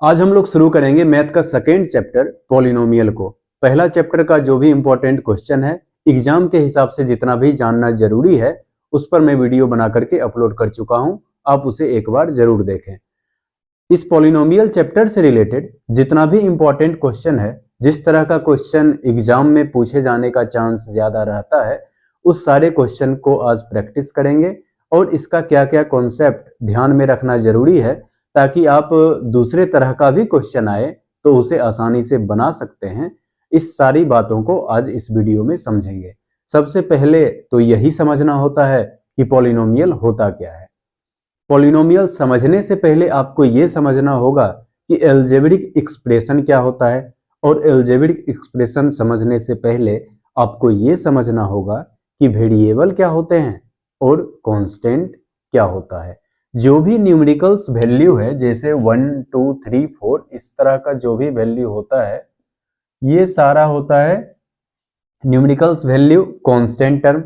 आज हम लोग शुरू करेंगे मैथ का सेकेंड चैप्टर पॉलिनोमियल को। पहला चैप्टर का जो भी इंपॉर्टेंट क्वेश्चन है एग्जाम के हिसाब से जितना भी जानना जरूरी है उस पर मैं वीडियो बना करके अपलोड कर चुका हूं, आप उसे एक बार जरूर देखें। इस पॉलिनोमियल चैप्टर से रिलेटेड जितना भी इंपॉर्टेंट क्वेश्चन है, जिस तरह का क्वेश्चन एग्जाम में पूछे जाने का चांस ज्यादा रहता है, उस सारे क्वेश्चन को आज प्रैक्टिस करेंगे और इसका क्या क्या कॉन्सेप्ट ध्यान में रखना जरूरी है ताकि आप दूसरे तरह का भी क्वेश्चन आए तो उसे आसानी से बना सकते हैं। इस सारी बातों को आज इस वीडियो में समझेंगे। सबसे पहले तो यही समझना होता है कि पॉलिनोमियल होता क्या है। पॉलिनोमियल समझने से पहले आपको यह समझना होगा कि अलजेब्रिक एक्सप्रेशन क्या होता है, और अलजेब्रिक एक्सप्रेशन समझने से पहले आपको यह समझना होगा कि वेरिएबल क्या होते हैं और कांस्टेंट क्या होता है। जो भी न्यूमेरिकल्स वैल्यू है, जैसे 1 2 3 4 इस तरह का जो भी वैल्यू होता है, ये सारा होता है numericals value constant term.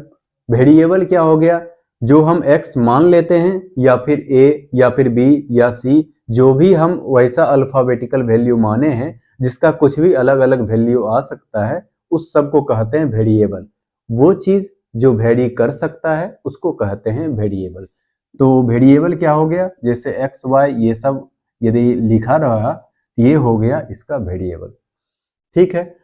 Variable क्या हो गया, जो हम x मान लेते हैं या फिर a या फिर b या c, जो भी हम वैसा अल्फाबेटिकल वैल्यू माने हैं जिसका कुछ भी अलग अलग वैल्यू आ सकता है, उस सब को कहते हैं वेरिएबल। वो चीज जो वेरी कर सकता है उसको कहते हैं वेरिएबल। तो वेरिएबल क्या हो गया, जैसे x y ये सब यदि लिखा रहा ये हो गया इसका वेरिएबल। ठीक है,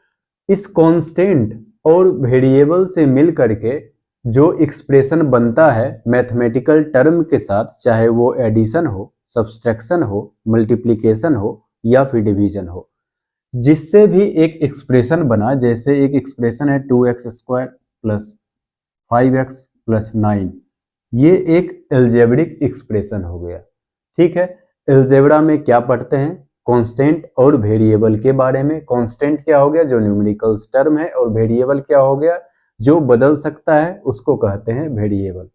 इस कांस्टेंट और वेरिएबल से मिल करके जो एक्सप्रेशन बनता है मैथमेटिकल टर्म के साथ, चाहे वो एडिशन हो, सब्सट्रैक्शन हो, मल्टीप्लिकेशन हो या फिर डिवीजन हो, जिससे भी एक एक्सप्रेशन बना, जैसे एक एक्सप्रेशन है 2x² प्लस 5x प्लस 9, ये एक अलजेब्रिक एक्सप्रेशन हो गया। ठीक है, अलजेब्रा में क्या पढ़ते हैं, कांस्टेंट और वेरिएबल के बारे में। कांस्टेंट क्या हो गया, जो न्यूमेरिकल्स टर्म है, और वेरिएबल क्या हो गया, जो बदल सकता है, उसको कहते हैं वेरिएबल।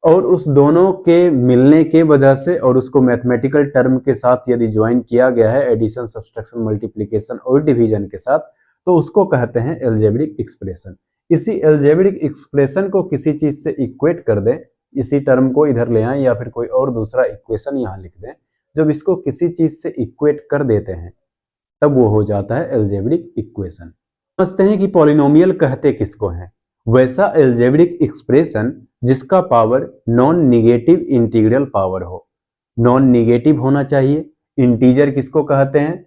और उस दोनों के मिलने के वजह से और उसको मैथमेटिकल टर्म के साथ यदि ज्वाइन किया गया है, एडिशन, सब्सट्रैक्शन, मल्टीप्लिकेशन और डिवीजन के साथ, तो उसको कहते हैं अलजेब्रिक एक्सप्रेशन। इसी अलजेब्रिक एक्सप्रेशन को किसी चीज से इक्वेट कर दें, इसी टर्म को इधर ले आए या फिर कोई और दूसरा इक्वेशन यहाँ लिख दें, जब इसको किसी चीज से इक्वेट कर देते हैं तब वो हो जाता है अलजेब्रिक इक्वेशन। समझते हैं कि पॉलिनोमियल कहते किसको हैं। वैसा अलजेब्रिक एक्सप्रेशन जिसका power non negative integral power हो। नॉन निगेटिव होना चाहिए। इंटीजर किसको कहते हैं,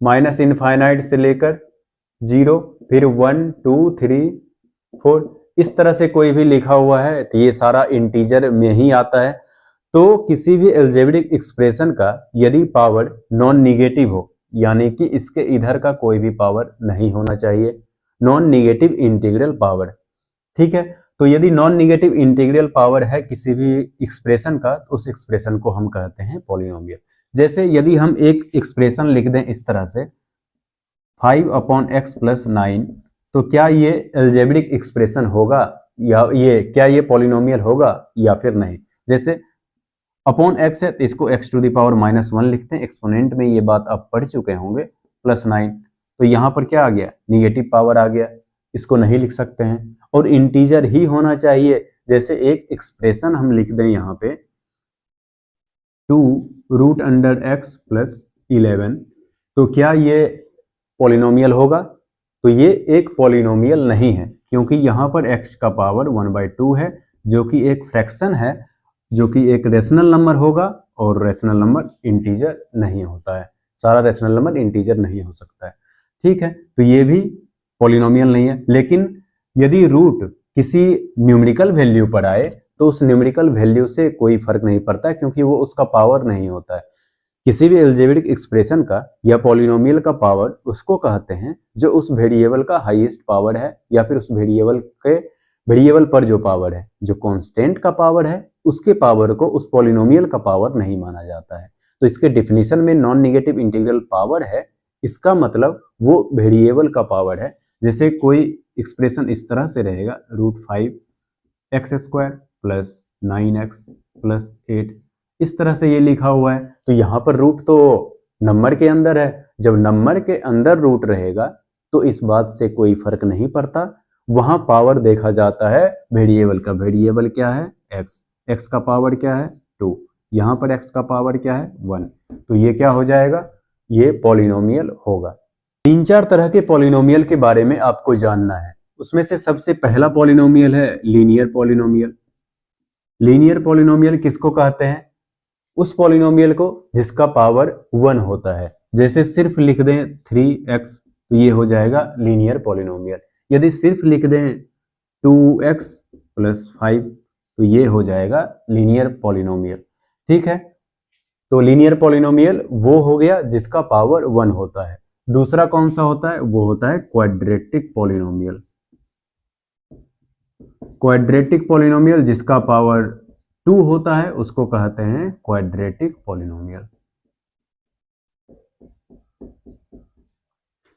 माइनस इनफाइनाइट से लेकर 0, फिर 1 2 3 4, इस तरह से कोई भी लिखा हुआ है तो ये सारा इंटीजर में ही आता है। तो किसी भी अलजेब्रिक एक्सप्रेशन का यदि पावर नॉन निगेटिव हो, यानी कि इसके इधर का कोई भी पावर नहीं होना चाहिए, नॉन निगेटिव इंटीग्रल पावर। ठीक है, तो यदि नॉन निगेटिव इंटीग्रल पावर है किसी भी एक्सप्रेशन का, तो उस एक्सप्रेशन को हम कहते हैं पॉलिनोमियल। जैसे यदि हम एक एक्सप्रेशन लिख दें इस तरह से 5/x प्लस 9, तो क्या ये अलजेब्रिक एक्सप्रेशन होगा, या क्या ये पॉलिनोमियल होगा या फिर नहीं। जैसे अपॉन x है तो इसको x टू द पावर -1 लिखते हैं, एक्सपोनेंट में ये बात आप पढ़ चुके होंगे, प्लस 9, तो यहाँ पर क्या आ गया, निगेटिव पावर आ गया, इसको नहीं लिख सकते हैं। और इंटीजर ही होना चाहिए। जैसे एक एक्सप्रेशन हम लिख दें यहाँ पे 2√x प्लस 11, तो क्या ये पॉलिनोमियल होगा, तो ये एक पॉलिनोमियल नहीं है, क्योंकि यहाँ पर x का पावर 1/2 है, जो कि एक फ्रैक्शन है, जो कि एक रेशनल नंबर होगा, और रेशनल नंबर इंटीजर नहीं होता है। सारा रेशनल नंबर इंटीजर नहीं हो सकता है। ठीक है, तो ये भी पॉलिनोमियल नहीं है। लेकिन यदि रूट किसी न्यूमेरिकल वैल्यू पर आए तो उस न्यूमेरिकल वैल्यू से कोई फर्क नहीं पड़ता, क्योंकि वो उसका पावर नहीं होता है। किसी भी अलजेब्रिक एक्सप्रेशन का या पॉलिनोमियल का पावर उसको कहते हैं जो उस वेरिएबल का हाईएस्ट पावर है, या फिर उस वेरिएबल पर जो पावर है, जो कांस्टेंट का पावर है, उसके पावर को उस पॉलिनोमियल का पावर नहीं माना जाता है। तो इसके डेफिनेशन में नॉन निगेटिव इंटीग्रल पावर है, इसका मतलब वो वेरिएबल का पावर है। जैसे कोई एक्सप्रेशन इस तरह से रहेगा √5x² प्लस 9x प्लस 8, इस तरह से ये लिखा हुआ है, तो यहाँ पर रूट तो नंबर के अंदर है। जब नंबर के अंदर रूट रहेगा तो इस बात से कोई फर्क नहीं पड़ता, वहां पावर देखा जाता है वेरिएबल का। वेरिएबल क्या है, x का पावर क्या है 2, यहाँ पर x का पावर क्या है 1, तो ये क्या हो जाएगा, ये पॉलिनोमियल होगा। 3-4 तरह के पॉलिनोमियल के बारे में आपको जानना है। उसमें से सबसे पहला पॉलिनोमियल है लीनियर पॉलिनोमियल। लीनियर पॉलिनोमियल किसको कहते हैं, उस पॉलिनोमियल को जिसका पावर 1 होता है। जैसे सिर्फ लिख दें 3x तो ये हो जाएगा लीनियर पॉलिनोमियल। यदि सिर्फ लिख दें 2x + 5 तो ये हो जाएगा लीनियर पॉलिनोमियल। ठीक है, तो लीनियर पॉलिनोमियल वो हो गया जिसका पावर 1 होता है। दूसरा कौन सा होता है, वो होता है क्वाड्रेटिक पॉलिनोमियल। क्वाड्रेटिक पॉलिनोमियल जिसका पावर 2 होता है उसको कहते हैं क्वाड्रेटिक पॉलिनोमियल।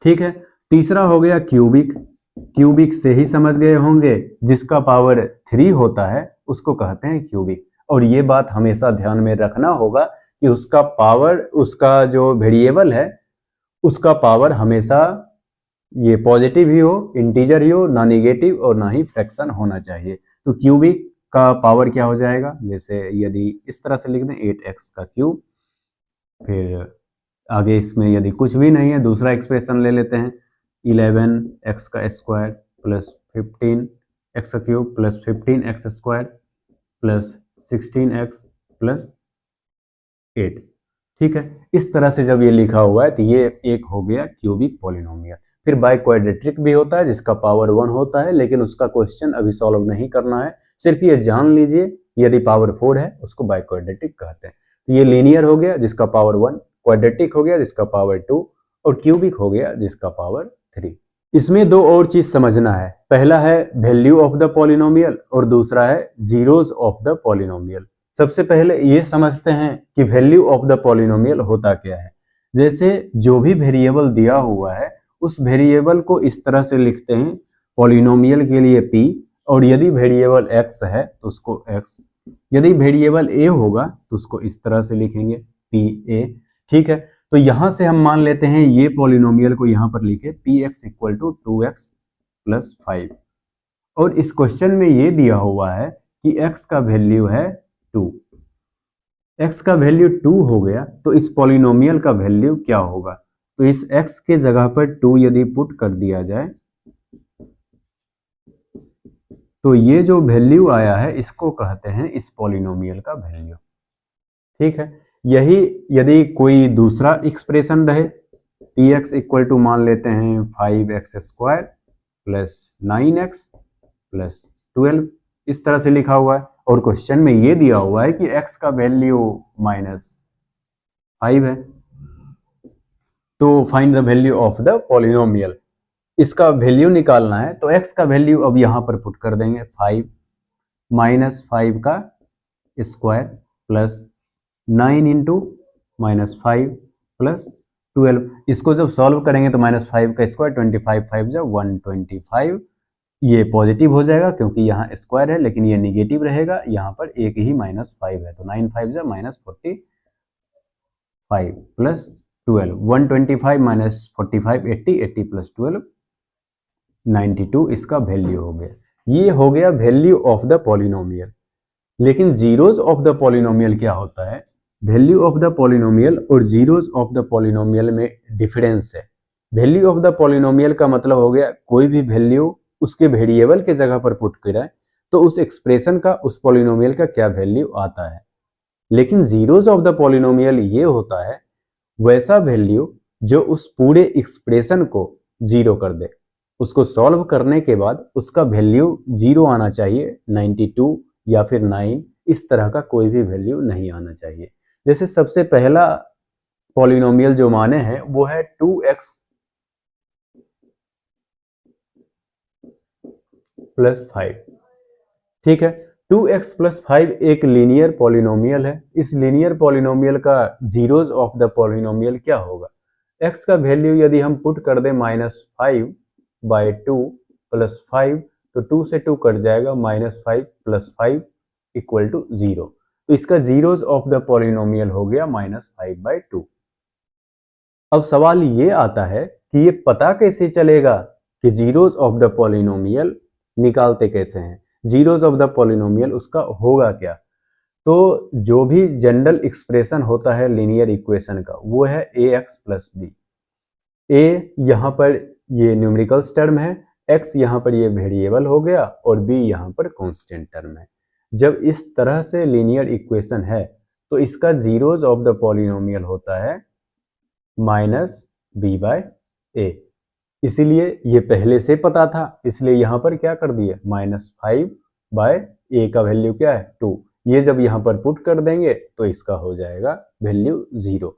ठीक है, तीसरा हो गया क्यूबिक। क्यूबिक से ही समझ गए होंगे, जिसका पावर 3 होता है उसको कहते हैं क्यूबिक। और ये बात हमेशा ध्यान में रखना होगा कि उसका पावर, उसका जो वेरिएबल है उसका पावर हमेशा ये पॉजिटिव ही हो, इंटीजर ही हो, ना निगेटिव और ना ही फ्रैक्शन होना चाहिए। तो क्यूबिक का पावर क्या हो जाएगा, जैसे यदि इस तरह से लिख दें 8x का क्यूब, फिर आगे इसमें यदि कुछ भी नहीं है दूसरा एक्सप्रेशन ले लेते हैं 11x का स्क्वायर प्लस 15x का cube plus 15x square plus 16x plus 8। ठीक है, इस तरह से जब ये लिखा हुआ है तो ये एक हो गया क्यूबिक पॉलिनोमियल। फिर बाय क्वाड्रेटिक भी होता है जिसका पावर 1 होता है, लेकिन उसका क्वेश्चन अभी सॉल्व नहीं करना है, सिर्फ ये जान लीजिए यदि पावर 4 है उसको बाय क्वाड्रेटिक कहते हैं। तो ये लीनियर हो गया जिसका पावर 1, क्वाड्रेटिक हो गया जिसका पावर 2 और क्यूबिक हो गया जिसका पावर 3। इसमें दो और चीज समझना है, पहला है वैल्यू ऑफ द पॉलिनोमियल और दूसरा है जीरोज ऑफ द पॉलिनोमियल। सबसे पहले ये समझते हैं कि वैल्यू ऑफ द पॉलिनोमियल होता क्या है। जैसे जो भी वेरिएबल दिया हुआ है उस वेरिएबल को इस तरह से लिखते हैं पॉलिनोमियल के लिए p, और यदि वेरिएबल x है तो उसको x, यदि वेरिएबल a होगा तो उसको इस तरह से लिखेंगे pa। ठीक है, तो यहां से हम मान लेते हैं ये पॉलिनोमियल को यहां पर लिखे px = 2x + 5, और इस क्वेश्चन में ये दिया हुआ है कि x का वैल्यू है 2। x का वैल्यू 2 हो गया तो इस पॉलिनोमियल का वैल्यू क्या होगा, तो इस x के जगह पर 2 यदि पुट कर दिया जाए तो ये जो वैल्यू आया है इसको कहते हैं इस पॉलिनोमियल का वैल्यू। ठीक है, यही यदि कोई दूसरा एक्सप्रेशन रहे px = मान लेते हैं 5x² + 9x + 12, इस तरह से लिखा हुआ है और क्वेश्चन में ये दिया हुआ है कि x का वैल्यू -5 है, तो find the value of the polynomial. इसका वैल्यू निकालना है तो x का वैल्यू अब यहां पर पुट कर देंगे 5 -5 का स्क्वायर प्लस 9 × -5 + 12। इसको जब सॉल्व करेंगे तो -5 का स्क्वायर 25 5 जा 125, ये पॉजिटिव हो जाएगा क्योंकि यहाँ स्क्वायर है, लेकिन ये निगेटिव रहेगा, यहाँ पर एक ही -5 है तो 9 5 जा -45 + 12, 125 - 45 80, 80 + 12 92 इसका वैल्यू हो गया। ये हो गया वैल्यू ऑफ द पॉलिनोमियल। लेकिन जीरोज ऑफ द पॉलिनोमियल क्या होता है, वैल्यू ऑफ द पॉलिनोमियल और जीरोज ऑफ द पॉलिनोमियल में डिफरेंस है। वैल्यू ऑफ द पॉलिनोमियल का मतलब हो गया कोई भी वैल्यू उसके वेरिएबल के जगह पर पुट कराए तो उस एक्सप्रेशन का, उस पॉलिनोमियल का क्या वैल्यू आता है। लेकिन जीरोज ऑफ द पॉलिनोमियल ये होता है वैसा वैल्यू जो उस पूरे एक्सप्रेशन को जीरो कर दे। उसको सॉल्व करने के बाद उसका वैल्यू 0 आना चाहिए, 92 या फिर 9, इस तरह का कोई भी वैल्यू नहीं आना चाहिए। जैसे सबसे पहला पॉलिनोमियल जो माने हैं वो है 2x + 5। ठीक है, 2x + 5 एक लीनियर पॉलिनोमियल है। इस लीनियर पॉलिनोमियल का जीरोज ऑफ द पॉलिनोमियल क्या होगा, x का वैल्यू यदि हम पुट कर दें -5/2 + 5 तो 2 से 2 कट जाएगा, -5 + 5 = 0, तो इसका जीरोज ऑफ द पॉलिनोमियल हो गया -5/2। अब सवाल ये आता है कि ये पता कैसे चलेगा कि जीरोज ऑफ द पॉलिनोमियल निकालते कैसे हैं, जीरोज ऑफ द पॉलिनोमियल उसका होगा क्या। तो जो भी जनरल एक्सप्रेशन होता है लीनियर इक्वेशन का वो है ax प्लस बी। ए यहाँ पर ये न्यूमेरिकल्स टर्म है, x यहाँ पर ये वेरिएबल हो गया और b यहाँ पर कांस्टेंट टर्म है। जब इस तरह से लीनियर इक्वेशन है तो इसका जीरोज ऑफ द पॉलिनोमियल होता है माइनस बी बाय ए। इसीलिए ये पहले से पता था, इसलिए यहाँ पर क्या कर दिए -5 बाय ए का वैल्यू क्या है 2। ये जब यहाँ पर पुट कर देंगे तो इसका हो जाएगा वैल्यू 0।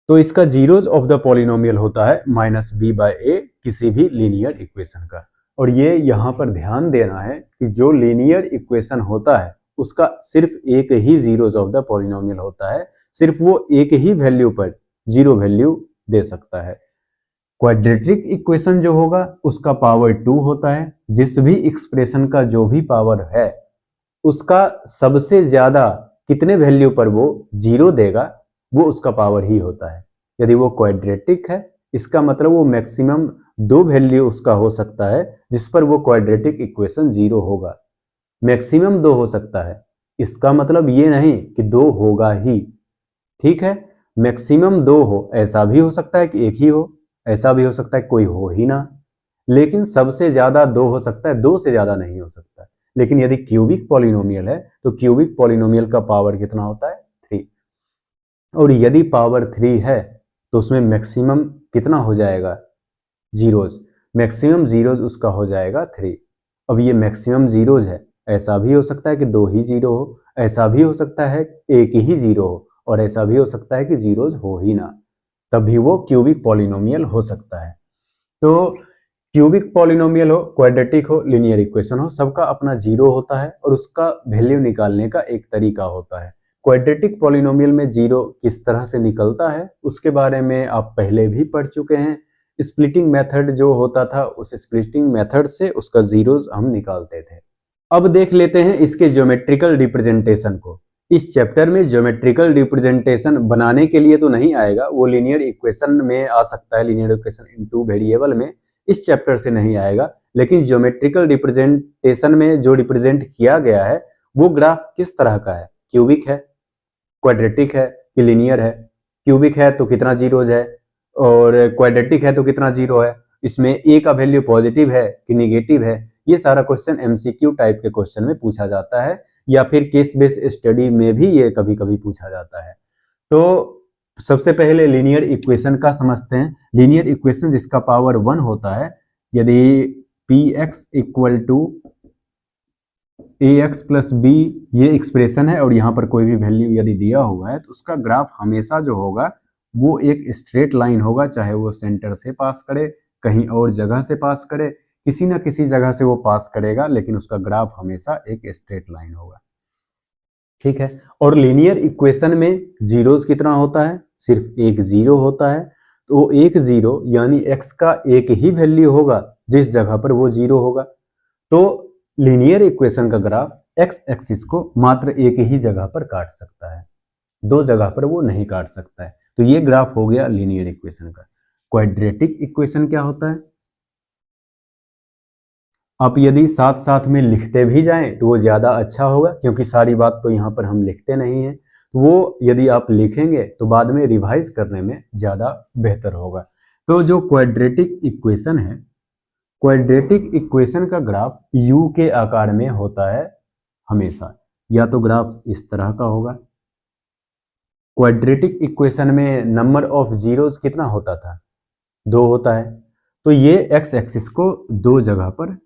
तो इसका जीरोज ऑफ द पॉलिनोमियल होता है -b बाय ए किसी भी लीनियर इक्वेशन का। और ये यहाँ पर ध्यान देना है कि जो लीनियर इक्वेशन होता है उसका सिर्फ एक ही जीरोज ऑफ द पॉलिनोमियल होता है, सिर्फ वो एक ही वैल्यू पर 0 वैल्यू दे सकता है। क्वाड्रेटिक इक्वेशन जो होगा उसका पावर 2 होता है। जिस भी एक्सप्रेशन का जो भी पावर है उसका सबसे ज्यादा कितने वैल्यू पर वो 0 देगा वो उसका पावर ही होता है। यदि वो क्वाड्रेटिक है इसका मतलब वो मैक्सिमम 2 वैल्यू उसका हो सकता है जिस पर वो क्वाड्रेटिक इक्वेशन 0 होगा। मैक्सिमम 2 हो सकता है, इसका मतलब ये नहीं कि 2 होगा ही, ठीक है। मैक्सिमम 2 हो, ऐसा भी हो सकता है कि एक ही हो, ऐसा भी हो सकता है कोई हो ही ना, लेकिन सबसे ज्यादा 2 हो सकता है, 2 से ज्यादा नहीं हो सकता। लेकिन यदि क्यूबिक पॉलिनोमियल है तो क्यूबिक पॉलिनोमियल का पावर कितना होता है 3। और यदि पावर 3 है तो उसमें मैक्सिमम कितना हो जाएगा जीरोज, मैक्सिमम जीरोज उसका हो जाएगा 3। अब ये मैक्सिमम जीरोज है, ऐसा भी हो सकता है कि 2 ही 0 हो, ऐसा भी हो सकता है एक ही 0 हो, और ऐसा भी हो सकता है कि जीरोज हो ही ना, तभी वो क्यूबिक पॉलिनोमियल हो सकता है। तो क्यूबिक पॉलिनोमियल हो, क्वाड्रेटिक हो, लीनियर इक्वेशन हो, सबका अपना 0 होता है और उसका वैल्यू निकालने का एक तरीका होता है। क्वाड्रेटिक पॉलिनोमियल में 0 किस तरह से निकलता है उसके बारे में आप पहले भी पढ़ चुके हैं। स्प्लिटिंग मेथड जो होता था उस स्प्लिटिंग मेथड से उसका जीरोज हम निकालते थे। अब देख लेते हैं इसके ज्योमेट्रिकल रिप्रेजेंटेशन को। इस चैप्टर में ज्योमेट्रिकल रिप्रेजेंटेशन बनाने के लिए तो नहीं आएगा, वो लीनियर इक्वेशन में आ सकता है, लीनियर इक्वेशन इन 2 वेरिएबल में, इस चैप्टर से नहीं आएगा। लेकिन ज्योमेट्रिकल रिप्रेजेंटेशन में जो रिप्रेजेंट किया गया है वो ग्राफ किस तरह का है, क्यूबिक है, क्वाड्रेटिक है कि लीनियर है। क्यूबिक है तो कितना जीरोज है और क्वाड्रेटिक है तो कितना 0 है, इसमें ए का वैल्यू पॉजिटिव है कि निगेटिव है। ये सारा क्वेश्चन एमसीक्यू टाइप के क्वेश्चन में पूछा जाता है या फिर केस बेस स्टडी में भी ये कभी कभी पूछा जाता है। तो सबसे पहले लीनियर इक्वेशन का समझते हैं। लीनियर इक्वेशन जिसका पावर 1 होता है, यदि px equal to ax plus b ये एक्सप्रेशन है और यहाँ पर कोई भी वैल्यू यदि दिया हुआ है तो उसका ग्राफ हमेशा जो होगा वो एक स्ट्रेट लाइन होगा, चाहे वो सेंटर से पास करे, कहीं और जगह से पास करे, किसी ना किसी जगह से वो पास करेगा, लेकिन उसका ग्राफ हमेशा एक स्ट्रेट लाइन होगा, ठीक है। और लीनियर इक्वेशन में जीरोज कितना होता है, सिर्फ एक 0 होता है। तो एक 0 यानी x का एक ही वैल्यू होगा जिस जगह पर वो 0 होगा। तो लीनियर इक्वेशन का ग्राफ x एक्सिस को मात्र एक ही जगह पर काट सकता है, 2 जगह पर वो नहीं काट सकता है। तो ये ग्राफ हो गया लीनियर इक्वेशन का। क्वाड्रेटिक इक्वेशन क्या होता है, आप यदि साथ साथ में लिखते भी जाएं तो वो ज्यादा अच्छा होगा, क्योंकि सारी बात तो यहाँ पर हम लिखते नहीं हैं, तो वो यदि आप लिखेंगे तो बाद में रिवाइज करने में ज्यादा बेहतर होगा। तो जो क्वाड्रेटिक इक्वेशन है, क्वाड्रेटिक इक्वेशन का ग्राफ u के आकार में होता है हमेशा, या तो ग्राफ इस तरह का होगा। क्वाड्रेटिक इक्वेशन में नंबर ऑफ जीरोज कितना होता था, 2 होता है। तो ये x एक्सिस को 2 जगह पर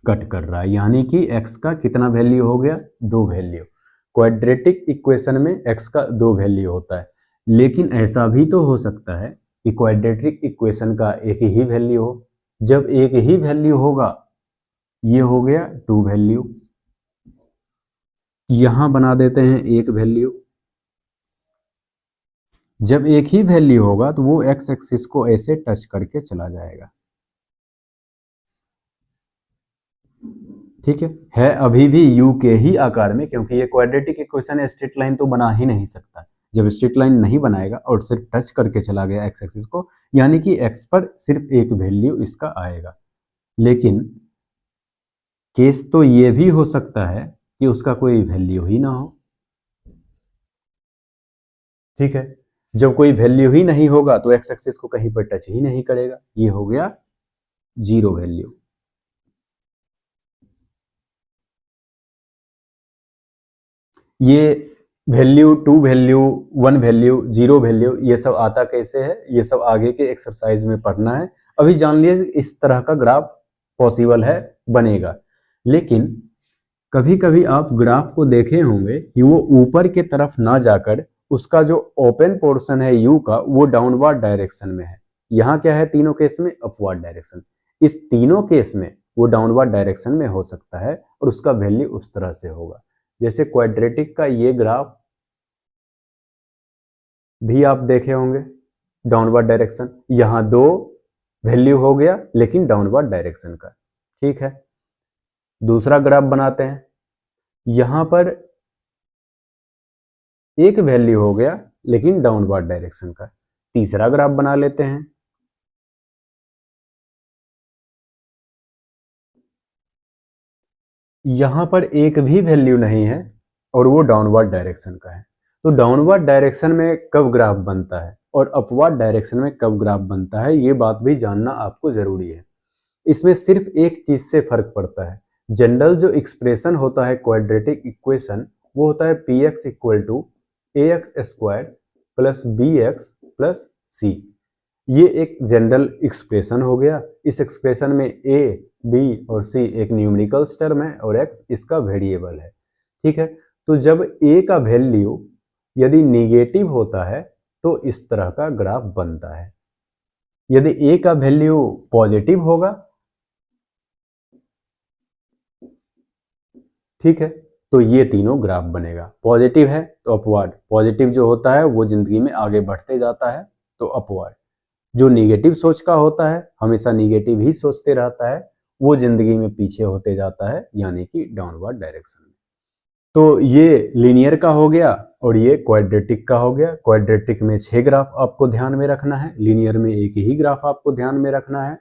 कट कर रहा है, यानी कि x का कितना वैल्यू हो गया, 2 वैल्यू। क्वाड्रेटिक इक्वेशन में x का 2 वैल्यू होता है, लेकिन ऐसा भी तो हो सकता है कि क्वाड्रेटिक इक्वेशन का एक ही वैल्यू हो। जब एक ही वैल्यू होगा, ये हो गया 2 वैल्यू, यहां बना देते हैं एक वैल्यू। जब एक ही वैल्यू होगा तो वो x एक्सिस को ऐसे टच करके चला जाएगा, ठीक है अभी भी u के ही आकार में, क्योंकि ये क्वाड्रेटिक इक्वेशन स्ट्रेट लाइन तो बना ही नहीं सकता। जब स्ट्रेट लाइन नहीं बनाएगा और सिर्फ टच करके चला गया x एक्सिस को, यानी कि x पर सिर्फ एक वैल्यू इसका आएगा। लेकिन केस तो ये भी हो सकता है कि उसका कोई वैल्यू ही ना हो, ठीक है, जब कोई वैल्यू ही नहीं होगा तो एक्स एक्सिस को कहीं पर टच ही नहीं करेगा। ये हो गया जीरो वैल्यू। ये value, two value, one value, zero value, ये सब आता कैसे है, ये सब आगे के एक्सरसाइज में पढ़ना है। अभी जान लिए इस तरह का ग्राफ पॉसिबल है, बनेगा। लेकिन कभी कभी आप ग्राफ को देखे होंगे कि वो ऊपर के तरफ ना जाकर उसका जो ओपन पोर्शन है यू का, वो डाउनवर्ड डायरेक्शन में है। यहाँ क्या है, तीनों केस में अपवर्ड डायरेक्शन। इस तीनों केस में वो डाउनवर्ड डायरेक्शन में हो सकता है और उसका वैल्यू उस तरह से होगा। जैसे क्वाड्रेटिक का ये ग्राफ भी आप देखे होंगे, डाउनवर्ड डायरेक्शन। यहाँ दो वैल्यू हो गया लेकिन डाउनवर्ड डायरेक्शन का। ठीक है, दूसरा ग्राफ बनाते हैं। यहां पर एक वैल्यू हो गया लेकिन डाउनवर्ड डायरेक्शन का। तीसरा ग्राफ बना लेते हैं। यहां पर एक भी वैल्यू नहीं है और वो डाउनवर्ड डायरेक्शन का है। तो डाउनवर्ड डायरेक्शन में कब ग्राफ बनता है और अपवर्ड डायरेक्शन में कब ग्राफ बनता है, ये बात भी जानना आपको जरूरी है। इसमें सिर्फ एक चीज से फर्क पड़ता है। जनरल जो एक्सप्रेशन होता है क्वाड्रेटिक इक्वेशन, वो होता है p x equal to a x square plus b x plus c. ये एक जनरल एक्सप्रेशन हो गया। इस एक्सप्रेशन में ए, बी और सी एक न्यूमेरिकल्स टर्म है और एक्स इसका वेरिएबल है। ठीक है, तो जब ए का वैल्यू यदि निगेटिव होता है तो इस तरह का ग्राफ बनता है। यदि ए का वैल्यू पॉजिटिव होगा, ठीक है, तो ये तीनों ग्राफ बनेगा। पॉजिटिव है तो अपवर्ड, पॉजिटिव जो होता है वो जिंदगी में आगे बढ़ते जाता है तो अपवर्ड। जो निगेटिव सोच का होता है, हमेशा निगेटिव ही सोचते रहता है, वो जिंदगी में पीछे होते जाता है, यानी कि डाउनवर्ड डायरेक्शन में। तो ये लीनियर का हो गया और ये क्वाड्रेटिक का हो गया। क्वाड्रेटिक में 6 ग्राफ आपको ध्यान में रखना है, लीनियर में एक ही ग्राफ आपको ध्यान में रखना है।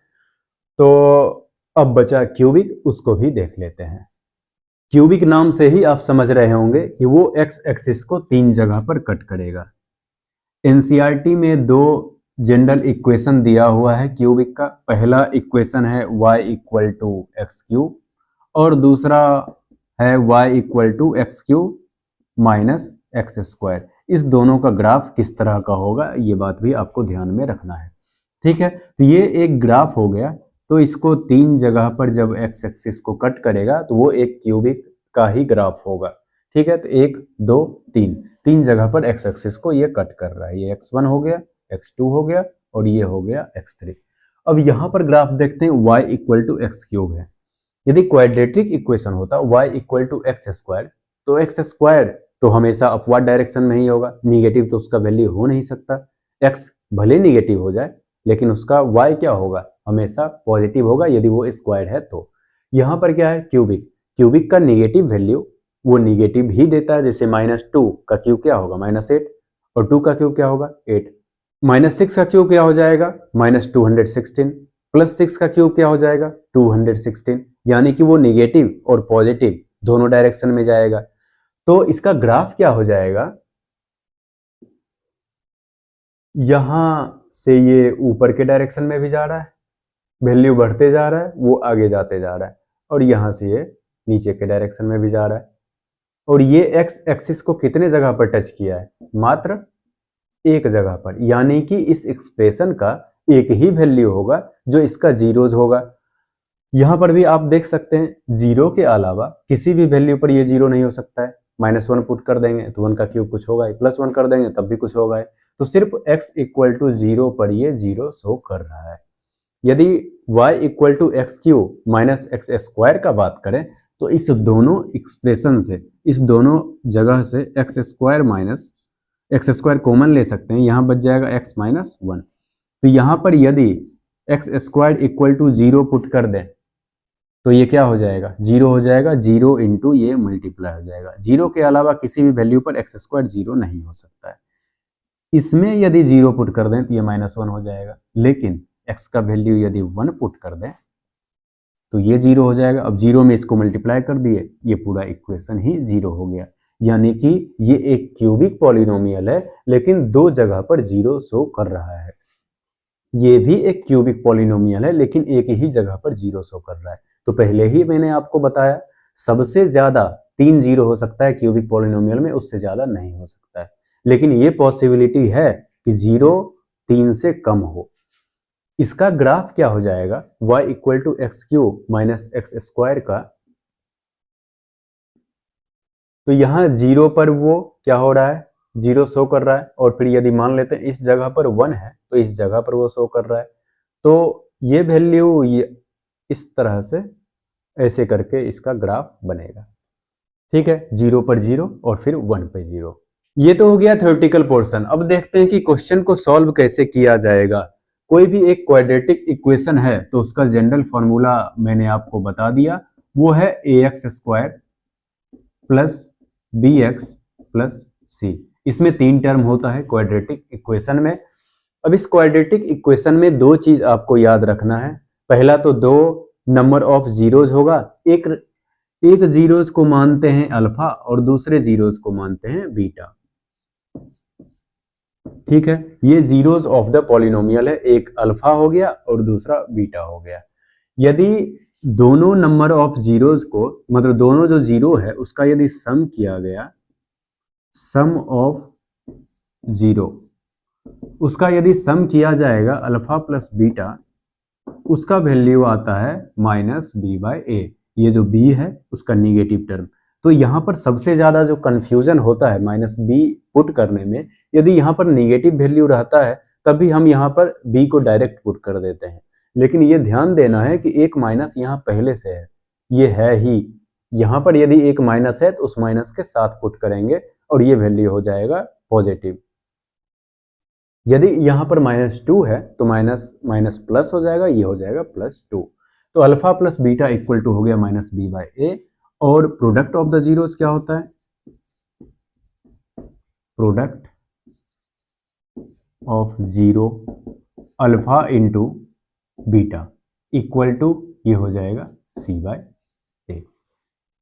तो अब बचा क्यूबिक, उसको भी देख लेते हैं। क्यूबिक नाम से ही आप समझ रहे होंगे कि वो एक्स एक्सिस को 3 जगह पर कट करेगा। एनसीईआरटी में 2 जनरल इक्वेशन दिया हुआ है क्यूबिक का। पहला इक्वेशन है y equal to x cube और दूसरा है y equal to x cube minus x square. इस दोनों का ग्राफ किस तरह का होगा, ये बात भी आपको ध्यान में रखना है। ठीक है, तो ये एक ग्राफ हो गया। तो इसको 3 जगह पर जब एक्स एक्सिस को कट करेगा तो वो एक क्यूबिक का ही ग्राफ होगा। ठीक है, तो 1 2 3 जगह पर एक्स एक्सिस को ये कट कर रहा है। ये x1 हो गया, x2 हो गया और ये हो गया x3। अब यहां पर ग्राफ देखते हैं, y equal to x cube है। यदि क्वाड्रेटिक इक्वेशन होता y equal to x square, तो एक्स स्क्वायर तो हमेशा अपवर्ड डायरेक्शन में ही होगा, निगेटिव तो उसका वैल्यू हो नहीं सकता। x भले निगेटिव हो जाए लेकिन उसका y क्या होगा, हमेशा पॉजिटिव होगा यदि वो स्क्वायर है तो। यहाँ पर क्या है, क्यूबिक। क्यूबिक का निगेटिव वैल्यू वो निगेटिव ही देता है। जैसे -2 का क्यूब क्या होगा, -8 और 2 का क्यूब क्या होगा, 8। -6 का क्यूब क्या हो जाएगा, -216 प्लस 6 का क्यूब क्या हो जाएगा, 216। यानी कि वो निगेटिव और पॉजिटिव दोनों डायरेक्शन में जाएगा। तो इसका ग्राफ क्या हो जाएगा, यहां से ये ऊपर के डायरेक्शन में भी जा रहा है, वैल्यू बढ़ते जा रहा है, वो आगे जाते जा रहा है, और यहां से ये नीचे के डायरेक्शन में भी जा रहा है। और ये एक्स एक्सिस को कितने जगह पर टच किया है, मात्र एक जगह पर। यानी कि इस एक्सप्रेशन का एक ही वैल्यू होगा जो इसका जीरोज होगा। यहां पर भी आप देख सकते हैं, जीरो के अलावा किसी भी वैल्यू पर ये जीरो नहीं हो सकता है। -1 पुट कर देंगे तो 1 का क्यूब कुछ होगा, +1 कर देंगे तब भी कुछ होगा। तो सिर्फ x इक्वल टू 0 पर ये जीरो शो कर रहा है। यदि y equal to x cube minus x square का बात करें तो इस दोनों एक्सप्रेशन से, इस दोनों जगह से x square minus x square common ले सकते हैं, यहाँ बच जाएगा x माइनस 1। तो यहाँ पर यदि x square equal to 0 put कर दें तो ये क्या हो जाएगा, 0 हो जाएगा। 0 इंटू ये मल्टीप्लाई हो जाएगा। 0 के अलावा किसी भी वैल्यू पर एक्स स्क्वायर 0 नहीं हो सकता है। इसमें यदि 0 पुट कर दें तो ये -1 हो जाएगा, लेकिन x का वैल्यू यदि 1 पुट कर दें तो ये 0 हो जाएगा। अब 0 में इसको मल्टीप्लाई कर दिए, ये पूरा इक्वेशन ही 0 हो गया। यानी कि ये एक क्यूबिक पॉलिनोमियल है लेकिन दो जगह पर जीरो शो कर रहा है। ये भी एक क्यूबिक पॉलिनोमियल है लेकिन एक ही जगह पर जीरो शो कर रहा है। तो पहले ही मैंने आपको बताया सबसे ज्यादा 3 जीरो हो सकता है क्यूबिक पॉलिनोमियल में, उससे ज्यादा नहीं हो सकता है। लेकिन ये पॉसिबिलिटी है कि 0 3 से कम हो। इसका ग्राफ क्या हो जाएगा, y equal to x cube minus x square का। तो यहां 0 पर वो क्या हो रहा है, 0 शो कर रहा है, और फिर यदि मान लेते हैं इस जगह पर 1 है तो इस जगह पर वो शो कर रहा है। तो ये वैल्यू ये इस तरह से ऐसे करके इसका ग्राफ बनेगा। ठीक है, 0 पर 0 और फिर 1 पे 0। ये तो हो गया थ्योरेटिकल पोर्शन। अब देखते हैं कि क्वेश्चन को सॉल्व कैसे किया जाएगा। कोई भी एक क्वाड्रेटिक इक्वेशन है तो उसका जनरल फॉर्मूला मैंने आपको बता दिया, वो है ax square plus bx plus c। इसमें 3 टर्म होता है क्वाड्रेटिक इक्वेशन में। अब इस क्वाड्रेटिक इक्वेशन में दो चीज आपको याद रखना है। पहला तो दो नंबर ऑफ जीरोज होगा, एक जीरोज को मानते हैं अल्फा और दूसरे जीरोज को मानते हैं बीटा। ठीक है, ये जीरोज ऑफ द पॉलिनोमियल है, एक अल्फा हो गया और दूसरा बीटा हो गया। यदि दोनों नंबर ऑफ जीरोज को, मतलब दोनों जो जीरो है उसका यदि सम किया गया, सम ऑफ जीरो, उसका यदि सम किया जाएगा अल्फा प्लस बीटा, उसका वैल्यू आता है माइनस बी बाई ए। ये जो बी है उसका निगेटिव टर्म। तो यहाँ पर सबसे ज्यादा जो कंफ्यूजन होता है माइनस बी पुट करने में, यदि यहाँ पर निगेटिव वैल्यू रहता है तभी हम यहाँ पर बी को डायरेक्ट पुट कर देते हैं। लेकिन ये ध्यान देना है कि एक माइनस यहाँ पहले से है, ये है ही। यहाँ पर यदि एक माइनस है तो उस माइनस के साथ पुट करेंगे और ये वैल्यू हो जाएगा पॉजिटिव। यदि यहाँ पर -2 है तो माइनस माइनस प्लस हो जाएगा, ये हो जाएगा +2। तो alpha plus beta equal to हो गया माइनस बी बाई ए। और प्रोडक्ट ऑफ द जीरोस क्या होता है, product of zero alpha into beta equal to ये हो जाएगा सी बाई ए।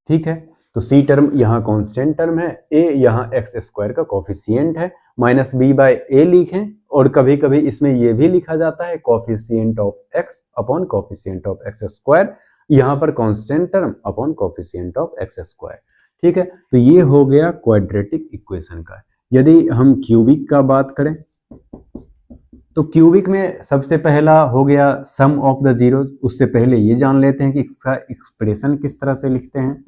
ठीक है, तो सी टर्म यहाँ कांस्टेंट टर्म है, ए यहाँ एक्स स्क्वायर का कोफिशिएंट है, माइनस बी बाई ए लिखें। और कभी कभी इसमें यह भी लिखा जाता है coefficient of x upon coefficient of x square, यहाँ पर constant term upon coefficient of x square. ठीक है, तो ये हो गया क्वाड्रेटिक इक्वेशन का। यदि हम क्यूबिक का बात करें तो क्यूबिक में सबसे पहला हो गया सम ऑफ द जीरो। उससे पहले ये जान लेते हैं कि इसका एक्सप्रेशन किस तरह से लिखते हैं।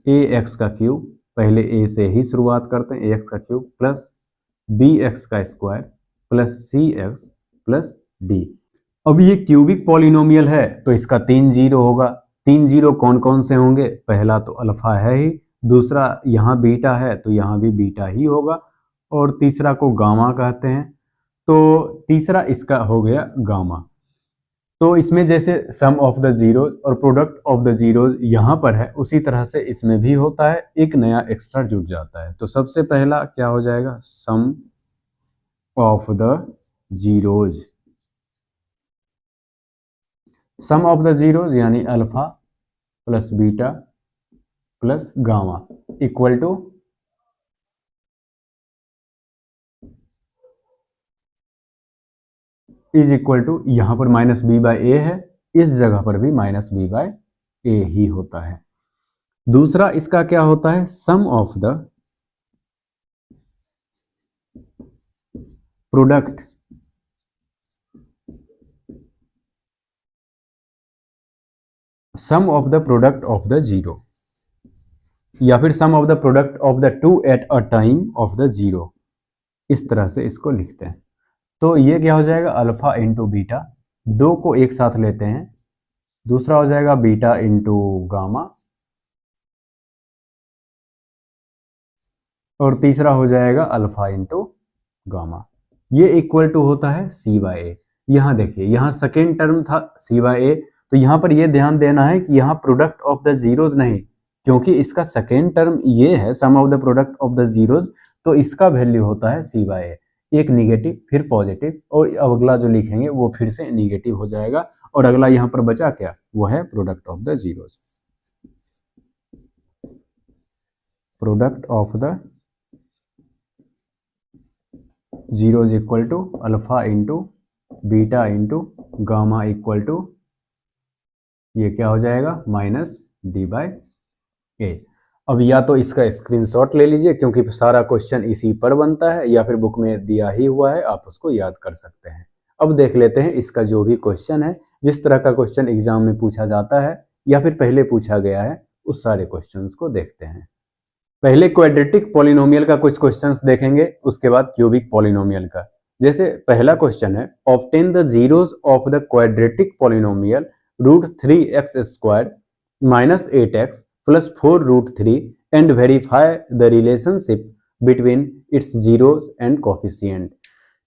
ए एक्स का क्यूब, पहले ए से ही शुरुआत करते हैं, ए एक्स का क्यूब प्लस बी एक्स का स्क्वायर प्लस सी एक्स प्लस डी। अब ये क्यूबिक पॉलिनोमियल है तो इसका 3 जीरो होगा। 3 जीरो कौन कौन से होंगे, पहला तो अल्फा है ही, दूसरा यहाँ बीटा है तो यहाँ भी बीटा ही होगा, और तीसरा को गामा कहते हैं, तो तीसरा इसका हो गया गामा। तो इसमें जैसे सम ऑफ द जीरो और प्रोडक्ट ऑफ द जीरो यहाँ पर है, उसी तरह से इसमें भी होता है, एक नया एक्स्ट्रा जुड़ जाता है। तो सबसे पहला क्या हो जाएगा, sum of the zeros. Sum of the zeros यानी alpha plus beta plus gamma equal to is equal to, यहां पर माइनस बी बाई ए है, इस जगह पर भी माइनस बी बाई ए ही होता है। दूसरा इसका क्या होता है, sum of the product sum of the product of the zero, या फिर sum of the product of the two at a time of the zero, इस तरह से इसको लिखते हैं। तो ये क्या हो जाएगा, अल्फा इंटू बीटा, दो को एक साथ लेते हैं, दूसरा हो जाएगा बीटा इंटू गामा, और तीसरा हो जाएगा अल्फा इंटू गामा। ये इक्वल टू होता है सी बाई ए। यहाँ देखिए, यहाँ सेकेंड टर्म था सी बाई ए, तो यहाँ पर ये ध्यान देना है कि यहाँ प्रोडक्ट ऑफ द जीरोज नहीं, क्योंकि इसका सेकेंड टर्म ये है sum of the product of the zeros, तो इसका वैल्यू होता है सी बाई ए, एक निगेटिव फिर पॉजिटिव, और अगला जो लिखेंगे वो फिर से निगेटिव हो जाएगा, और अगला यहाँ पर बचा क्या, वो है product of the zeros. Product of the zero is equal to alpha into beta into gamma equal to ये क्या हो जाएगा माइनस डी बाई ए। अब या तो इसका स्क्रीनशॉट ले लीजिए क्योंकि सारा क्वेश्चन इसी पर बनता है, या फिर बुक में दिया ही हुआ है, आप उसको याद कर सकते हैं। अब देख लेते हैं इसका जो भी क्वेश्चन है, जिस तरह का क्वेश्चन एग्जाम में पूछा जाता है या फिर पहले पूछा गया है, उस सारे क्वेश्चंस को देखते हैं। पहले क्वाड्रेटिक पॉलिनोमियल का कुछ क्वेश्चंस देखेंगे, उसके बाद क्यूबिक पॉलिनोमियल का। जैसे पहला क्वेश्चन है, obtain the zeros of the quadratic polynomial √3x² minus 8x plus 4√3 and verify the relationship between its zeros and coefficient.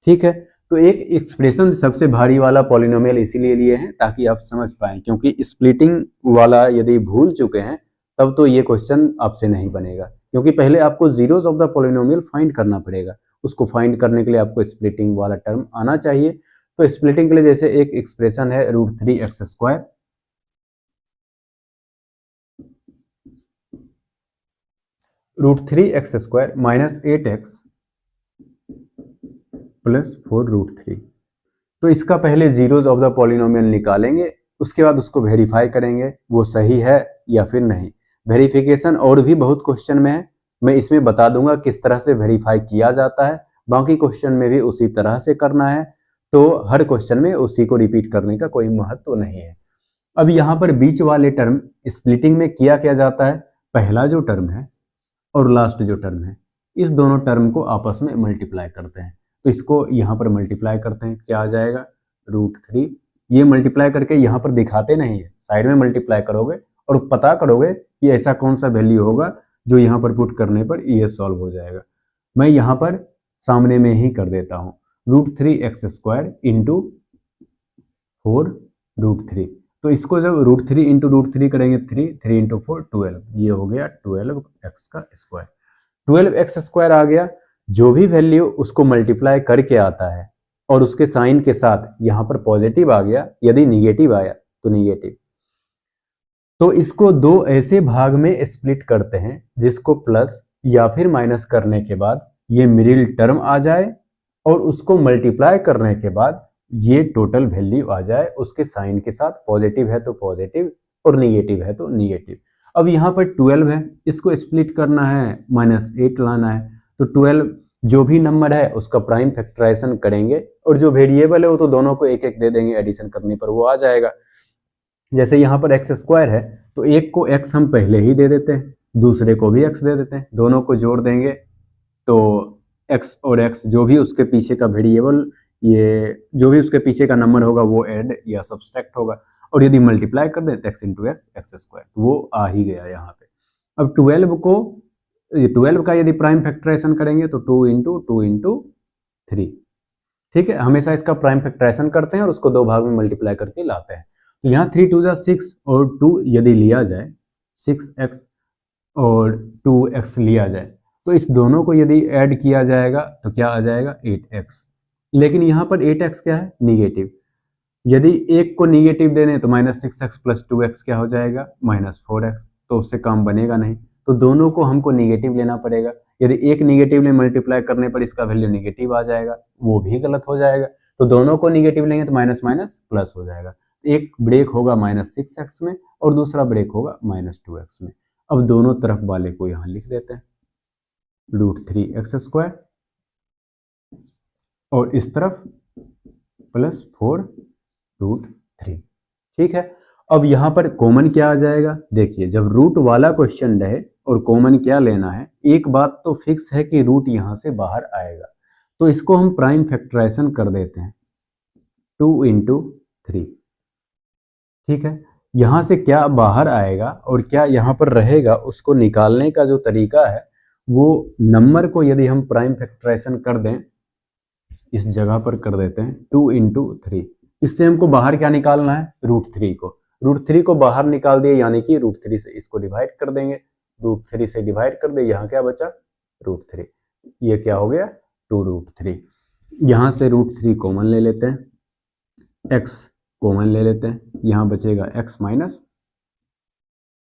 ठीक है, तो एक एक्सप्रेशन सबसे भारी वाला पॉलिनोमियल इसीलिए लिए हैं ताकि आप समझ पाएं, क्योंकि स्प्लिटिंग वाला यदि भूल चुके हैं तब तो ये क्वेश्चन आपसे नहीं बनेगा, क्योंकि पहले आपको zeros of the polynomial find करना पड़ेगा। उसको फाइंड करने के लिए आपको स्प्लिटिंग वाला टर्म आना चाहिए। तो स्प्लिटिंग के लिए जैसे एक एक्सप्रेशन है √3x², √3x² minus 8x plus 4√3। तो इसका पहले जीरोस ऑफ द पॉलिनोमियल निकालेंगे, उसके बाद उसको वेरीफाई करेंगे वो सही है या फिर नहीं। वेरिफिकेशन और भी बहुत क्वेश्चन में है, मैं इसमें बता दूंगा किस तरह से वेरीफाई किया जाता है। बाकी क्वेश्चन में भी उसी तरह से करना है, तो हर क्वेश्चन में उसी को रिपीट करने का कोई महत्व तो नहीं है। अब यहाँ पर बीच वाले टर्म स्प्लिटिंग में किया क्या जाता है, पहला जो टर्म है और लास्ट जो टर्म है, इस दोनों टर्म को आपस में मल्टीप्लाई करते हैं। तो इसको यहाँ पर मल्टीप्लाई करते हैं, क्या आ जाएगा √3। ये मल्टीप्लाई करके यहाँ पर दिखाते नहीं है, साइड में मल्टीप्लाई करोगे और पता करोगे कि ऐसा कौन सा वैल्यू होगा जो यहाँ पर पुट करने पर ये सॉल्व हो जाएगा। मैं यहाँ पर सामने में ही कर देता हूँ, √3x² इंटू 4√3। तो इसको जब √3 इंटू √3 करेंगे 3 इंटू 4 12, ये हो गया 12x²। 12x² आ गया। जो भी वैल्यू उसको मल्टीप्लाई करके आता है और उसके साइन के साथ यहाँ पर पॉजिटिव आ गया, यदि निगेटिव आया तो निगेटिव। तो इसको दो ऐसे भाग में स्प्लिट करते हैं जिसको प्लस या फिर माइनस करने के बाद ये मिडिल टर्म आ जाए और उसको मल्टीप्लाई करने के बाद ये टोटल वैल्यू आ जाए उसके साइन के साथ। पॉजिटिव है तो पॉजिटिव और निगेटिव है तो निगेटिव। अब यहाँ पर 12 है, इसको स्प्लिट करना है, -8 लाना है। तो 12 जो भी नंबर है उसका प्राइम फैक्टराइजेशन करेंगे और जो वेरिएबल है वो तो दोनों को एक एक दे देंगे, एडिशन करने पर वो आ जाएगा। जैसे यहाँ पर x² है तो एक को x हम पहले ही दे देते हैं, दूसरे को भी x दे देते हैं, दोनों को जोड़ देंगे तो x और x जो भी उसके पीछे का वेरिएबल, ये जो भी उसके पीछे का नंबर होगा वो ऐड या सब्सट्रैक्ट होगा। और यदि मल्टीप्लाई कर दें तो x इंटू x x² तो वो आ ही गया यहाँ पे। अब 12 का यदि प्राइम फैक्टराइजेशन करेंगे तो 2 इंटू 3। ठीक है, हमेशा इसका प्राइम फैक्टराइजेशन करते हैं और उसको दो भाग में मल्टीप्लाई करके लाते हैं। तो यहाँ 3 2 6 और 2 यदि लिया जाए, 6x और 2x लिया जाए तो इस दोनों को यदि ऐड किया जाएगा तो क्या आ जाएगा 8x। लेकिन यहाँ पर 8x क्या है, निगेटिव। यदि एक को निगेटिव देने तो -6x प्लस 2x क्या हो जाएगा -4x, तो उससे काम बनेगा नहीं। तो दोनों को हमको निगेटिव लेना पड़ेगा। यदि एक निगेटिव ले मल्टीप्लाई करने पर इसका वैल्यू निगेटिव आ जाएगा, वो भी गलत हो जाएगा। तो दोनों को निगेटिव लेंगे तो माइनस माइनस प्लस हो जाएगा। एक ब्रेक होगा -6x में और दूसरा ब्रेक होगा -2x में। अब दोनों तरफ वाले को यहाँ लिख देते हैं, √3x² और इस तरफ प्लस 4√3। ठीक है, अब यहाँ पर कॉमन क्या आ जाएगा, देखिए जब रूट वाला क्वेश्चन रहे और कॉमन क्या लेना है, एक बात तो फिक्स है कि रूट यहाँ से बाहर आएगा। तो इसको हम प्राइम फैक्टराइजेशन कर देते हैं 2 इंटू 3। ठीक है, यहाँ से क्या बाहर आएगा और क्या यहाँ पर रहेगा उसको निकालने का जो तरीका है, वो नंबर को यदि हम प्राइम फैक्टराइजेशन कर दें, इस जगह पर कर देते हैं 2 इंटू 3। इससे हमको बाहर क्या निकालना है, √3 को। √3 को बाहर निकाल दिए, यानी कि √3 से इसको डिवाइड कर देंगे। √3 से डिवाइड कर दे, यहाँ क्या बचा √3। ये क्या हो गया 2√3। यहाँ से √3 कॉमन ले लेते हैं, x कॉमन ले लेते हैं, यहाँ बचेगा x माइनस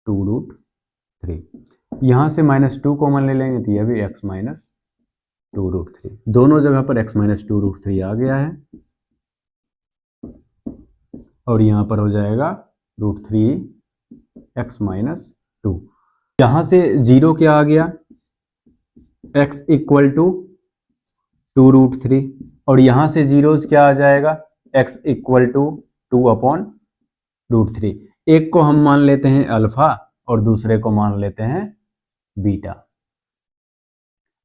2√3। 3। यहाँ से -2 कॉमन ले लेंगे तो यह भी x माइनस 2√3, दोनों जगह पर x माइनस 2√3 आ गया है और यहाँ पर हो जाएगा √3 x माइनस 2। यहाँ से 0 क्या आ गया, x इक्वल टू 2√3 और यहाँ से जीरोज क्या आ जाएगा, x इक्वल टू 2/√3। एक को हम मान लेते हैं अल्फा और दूसरे को मान लेते हैं बीटा।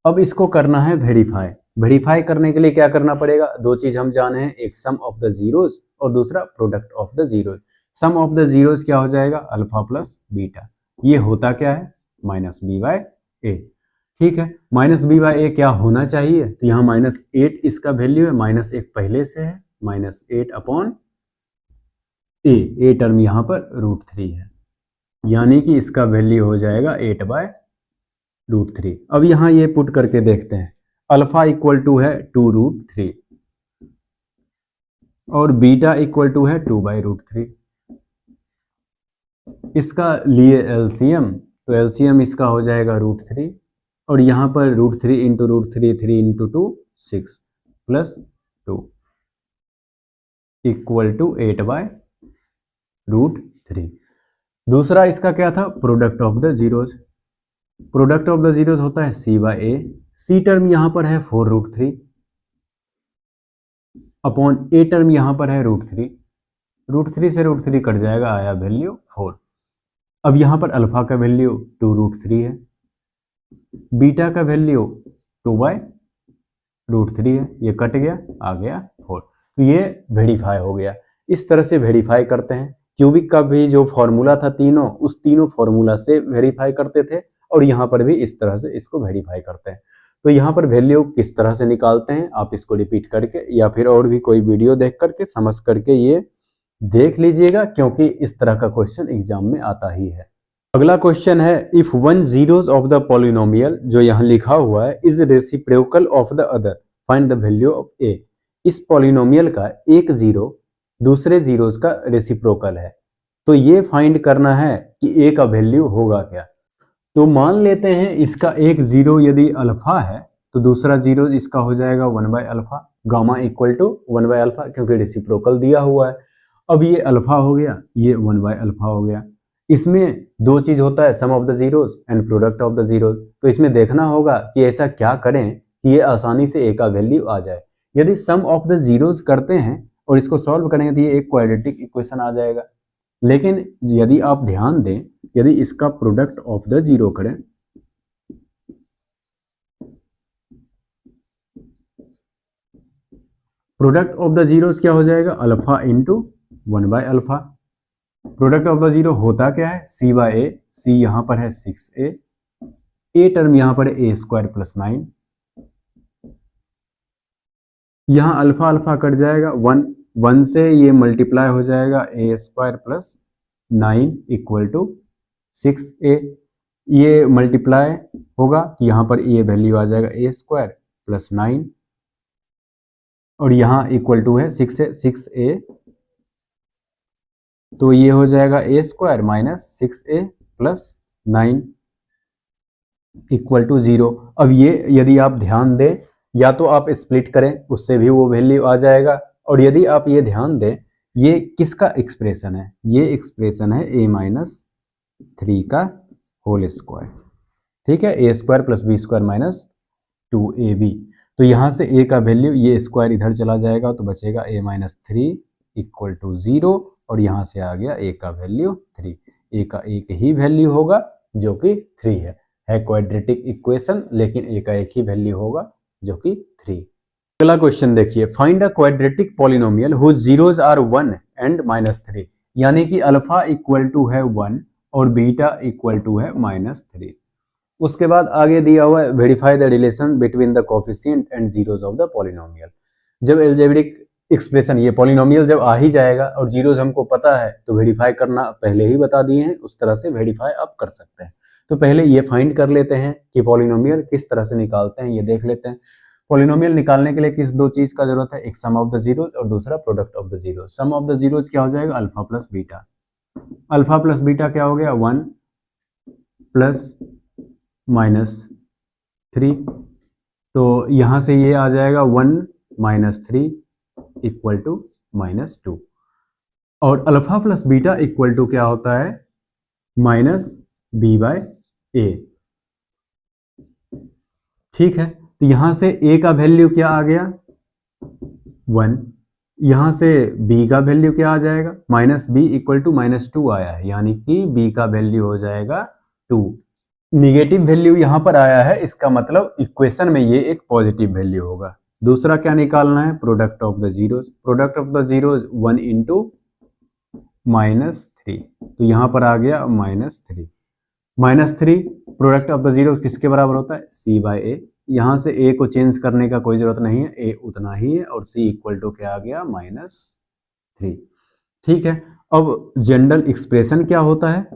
अब इसको करना है वेरीफाई। वेरीफाई करने के लिए क्या करना पड़ेगा, दो चीज हम जाने हैं, एक सम ऑफ द जीरोज और दूसरा product of the zeros. Sum of the zeros क्या हो जाएगा, अल्फा प्लस बीटा। ये होता क्या है, -b/a। ठीक है, -b/a क्या होना चाहिए, तो यहाँ -8 इसका वैल्यू है, -1 पहले से है, -8/a, टर्म यहाँ पर √3 है, यानी कि इसका वैल्यू हो जाएगा 8/√3। अब यहाँ ये पुट करके देखते हैं, अल्फा इक्वल टू है 2√3 और बीटा इक्वल टू है 2/√3। इसका लिए एलसीएम, तो एलसीएम इसका हो जाएगा √3 और यहाँ पर √3 into √3 3 into 2 6 plus 2 equal to 8/√3। दूसरा इसका क्या था, product of the zeros. Product of the zeros होता है c/a। सी टर्म यहां पर है 4√3 अपॉन a टर्म यहां पर है √3। √3 से √3 कट जाएगा, आया वैल्यू 4। अब यहां पर अल्फा का वैल्यू 2√3 है, बीटा का वैल्यू 2/√3 है, ये कट गया, आ गया 4। तो ये वेरीफाई हो गया। इस तरह से वेरीफाई करते हैं। क्यूबिक का भी जो फॉर्मूला था तीनों, उस तीनों फॉर्मूला से वेरीफाई करते थे और यहाँ पर भी इस तरह से इसको वेरीफाई करते हैं। तो यहाँ पर वैल्यू किस तरह से निकालते हैं, आप इसको रिपीट करके या फिर और भी कोई वीडियो देख करके समझ करके ये देख लीजिएगा, क्योंकि इस तरह का क्वेश्चन एग्जाम में आता ही है। अगला क्वेश्चन है, if one zeros of the polynomial, जो यहाँ लिखा हुआ है, is reciprocal of the other, find the value of a. इस पॉलिनोमियल का एक जीरो दूसरे जीरोज का रेसिप्रोकल है, तो ये फाइंड करना है कि ए का वैल्यू होगा क्या। तो मान लेते हैं इसका एक जीरो यदि अल्फा है तो दूसरा जीरो इसका हो जाएगा 1/अल्फा, गामा इक्वल टू 1/अल्फा, क्योंकि रेसिप्रोकल दिया हुआ है। अब ये अल्फा हो गया, ये 1/अल्फा हो गया। इसमें दो चीज होता है, sum of the zeros and product of the zeros. तो इसमें देखना होगा कि ऐसा क्या करें कि ये आसानी से ए का वैल्यू आ जाए। यदि सम ऑफ द जीरोज करते हैं और इसको सॉल्व करेंगे तो ये एक क्वाड्रेटिक इक्वेशन आ जाएगा। लेकिन यदि आप ध्यान दें, यदि इसका प्रोडक्ट ऑफ द जीरो करें, प्रोडक्ट ऑफ द जीरोस क्या हो जाएगा, अल्फा इंटू 1/अल्फा। प्रोडक्ट ऑफ द जीरो होता क्या है, c/a। c यहां पर है 6a, a टर्म यहां पर है a² + 9। यहां अल्फा अल्फा कट जाएगा, 1 से ये मल्टीप्लाई हो जाएगा a² + 9 इक्वल टू 6a। ये मल्टीप्लाई होगा तो यहाँ पर ये वैल्यू आ जाएगा a² + 9 और यहाँ इक्वल टू है 6a, तो ये हो जाएगा a² - 6a + 9 इक्वल टू 0। अब ये यदि आप ध्यान दें, या तो आप स्प्लिट करें, उससे भी वो वैल्यू आ जाएगा, और यदि आप ये ध्यान दें, ये किसका एक्सप्रेशन है, ये एक्सप्रेशन है a - 3 का होल स्क्वायर। ठीक है, a² + b² - 2ab। तो यहाँ से a का वैल्यू, ये स्क्वायर इधर चला जाएगा तो बचेगा a - 3 इक्वल टू 0 और यहाँ से आ गया a का वैल्यू 3। a का एक ही वैल्यू होगा जो कि 3 है क्वाड्रेटिक इक्वेशन, लेकिन a का एक ही वैल्यू होगा जो कि 3। अगला क्वेश्चन देखिए, find a quadratic polynomial whose zeros are 1 and -3, यानी कि अल्फा इक्वल टू है 1 और बीटा इक्वल टू है -3। उसके बाद आगे दिया हुआ है, verify the relation between the coefficient and zeros of the polynomial. जब एल्जेब्रिक एक्सप्रेशन, ये पॉलिनोमियल जब आ ही जाएगा और जीरोज हमको पता है, तो वेरीफाई करना पहले ही बता दिए हैं, उस तरह से वेरीफाई आप कर सकते हैं। तो पहले ये फाइंड कर लेते हैं कि पॉलिनोमियल किस तरह से निकालते हैं, ये देख लेते हैं। पॉलिनोमियल निकालने के लिए किस दो चीज का जरूरत है, एक सम ऑफ द जीरोज और दूसरा product of the zeros. Sum of the zeros क्या हो जाएगा, alpha plus beta. Alpha plus beta क्या हो गया, 1 प्लस -3, तो यहाँ से ये आ जाएगा 1 - 3 इक्वल टू -2, और alpha plus beta equal to क्या होता है, -b/a। ठीक है, तो यहां से a का वैल्यू क्या आ गया, 1, यहां से b का वैल्यू क्या आ जाएगा, -b इक्वल टू -2 आया है, यानी कि b का वैल्यू हो जाएगा 2। निगेटिव वैल्यू यहां पर आया है, इसका मतलब इक्वेशन में ये एक पॉजिटिव वैल्यू होगा। दूसरा क्या निकालना है, product of the zeros. Product of the zeros 1 × -3, तो यहां पर आ गया -3। -3 प्रोडक्ट ऑफ द जीरो किसके बराबर होता है, c/a। यहां से a को चेंज करने का कोई जरूरत नहीं है, a उतना ही है, और c इक्वल टू क्या आ गया, -3। ठीक है, अब जनरल एक्सप्रेशन क्या होता है,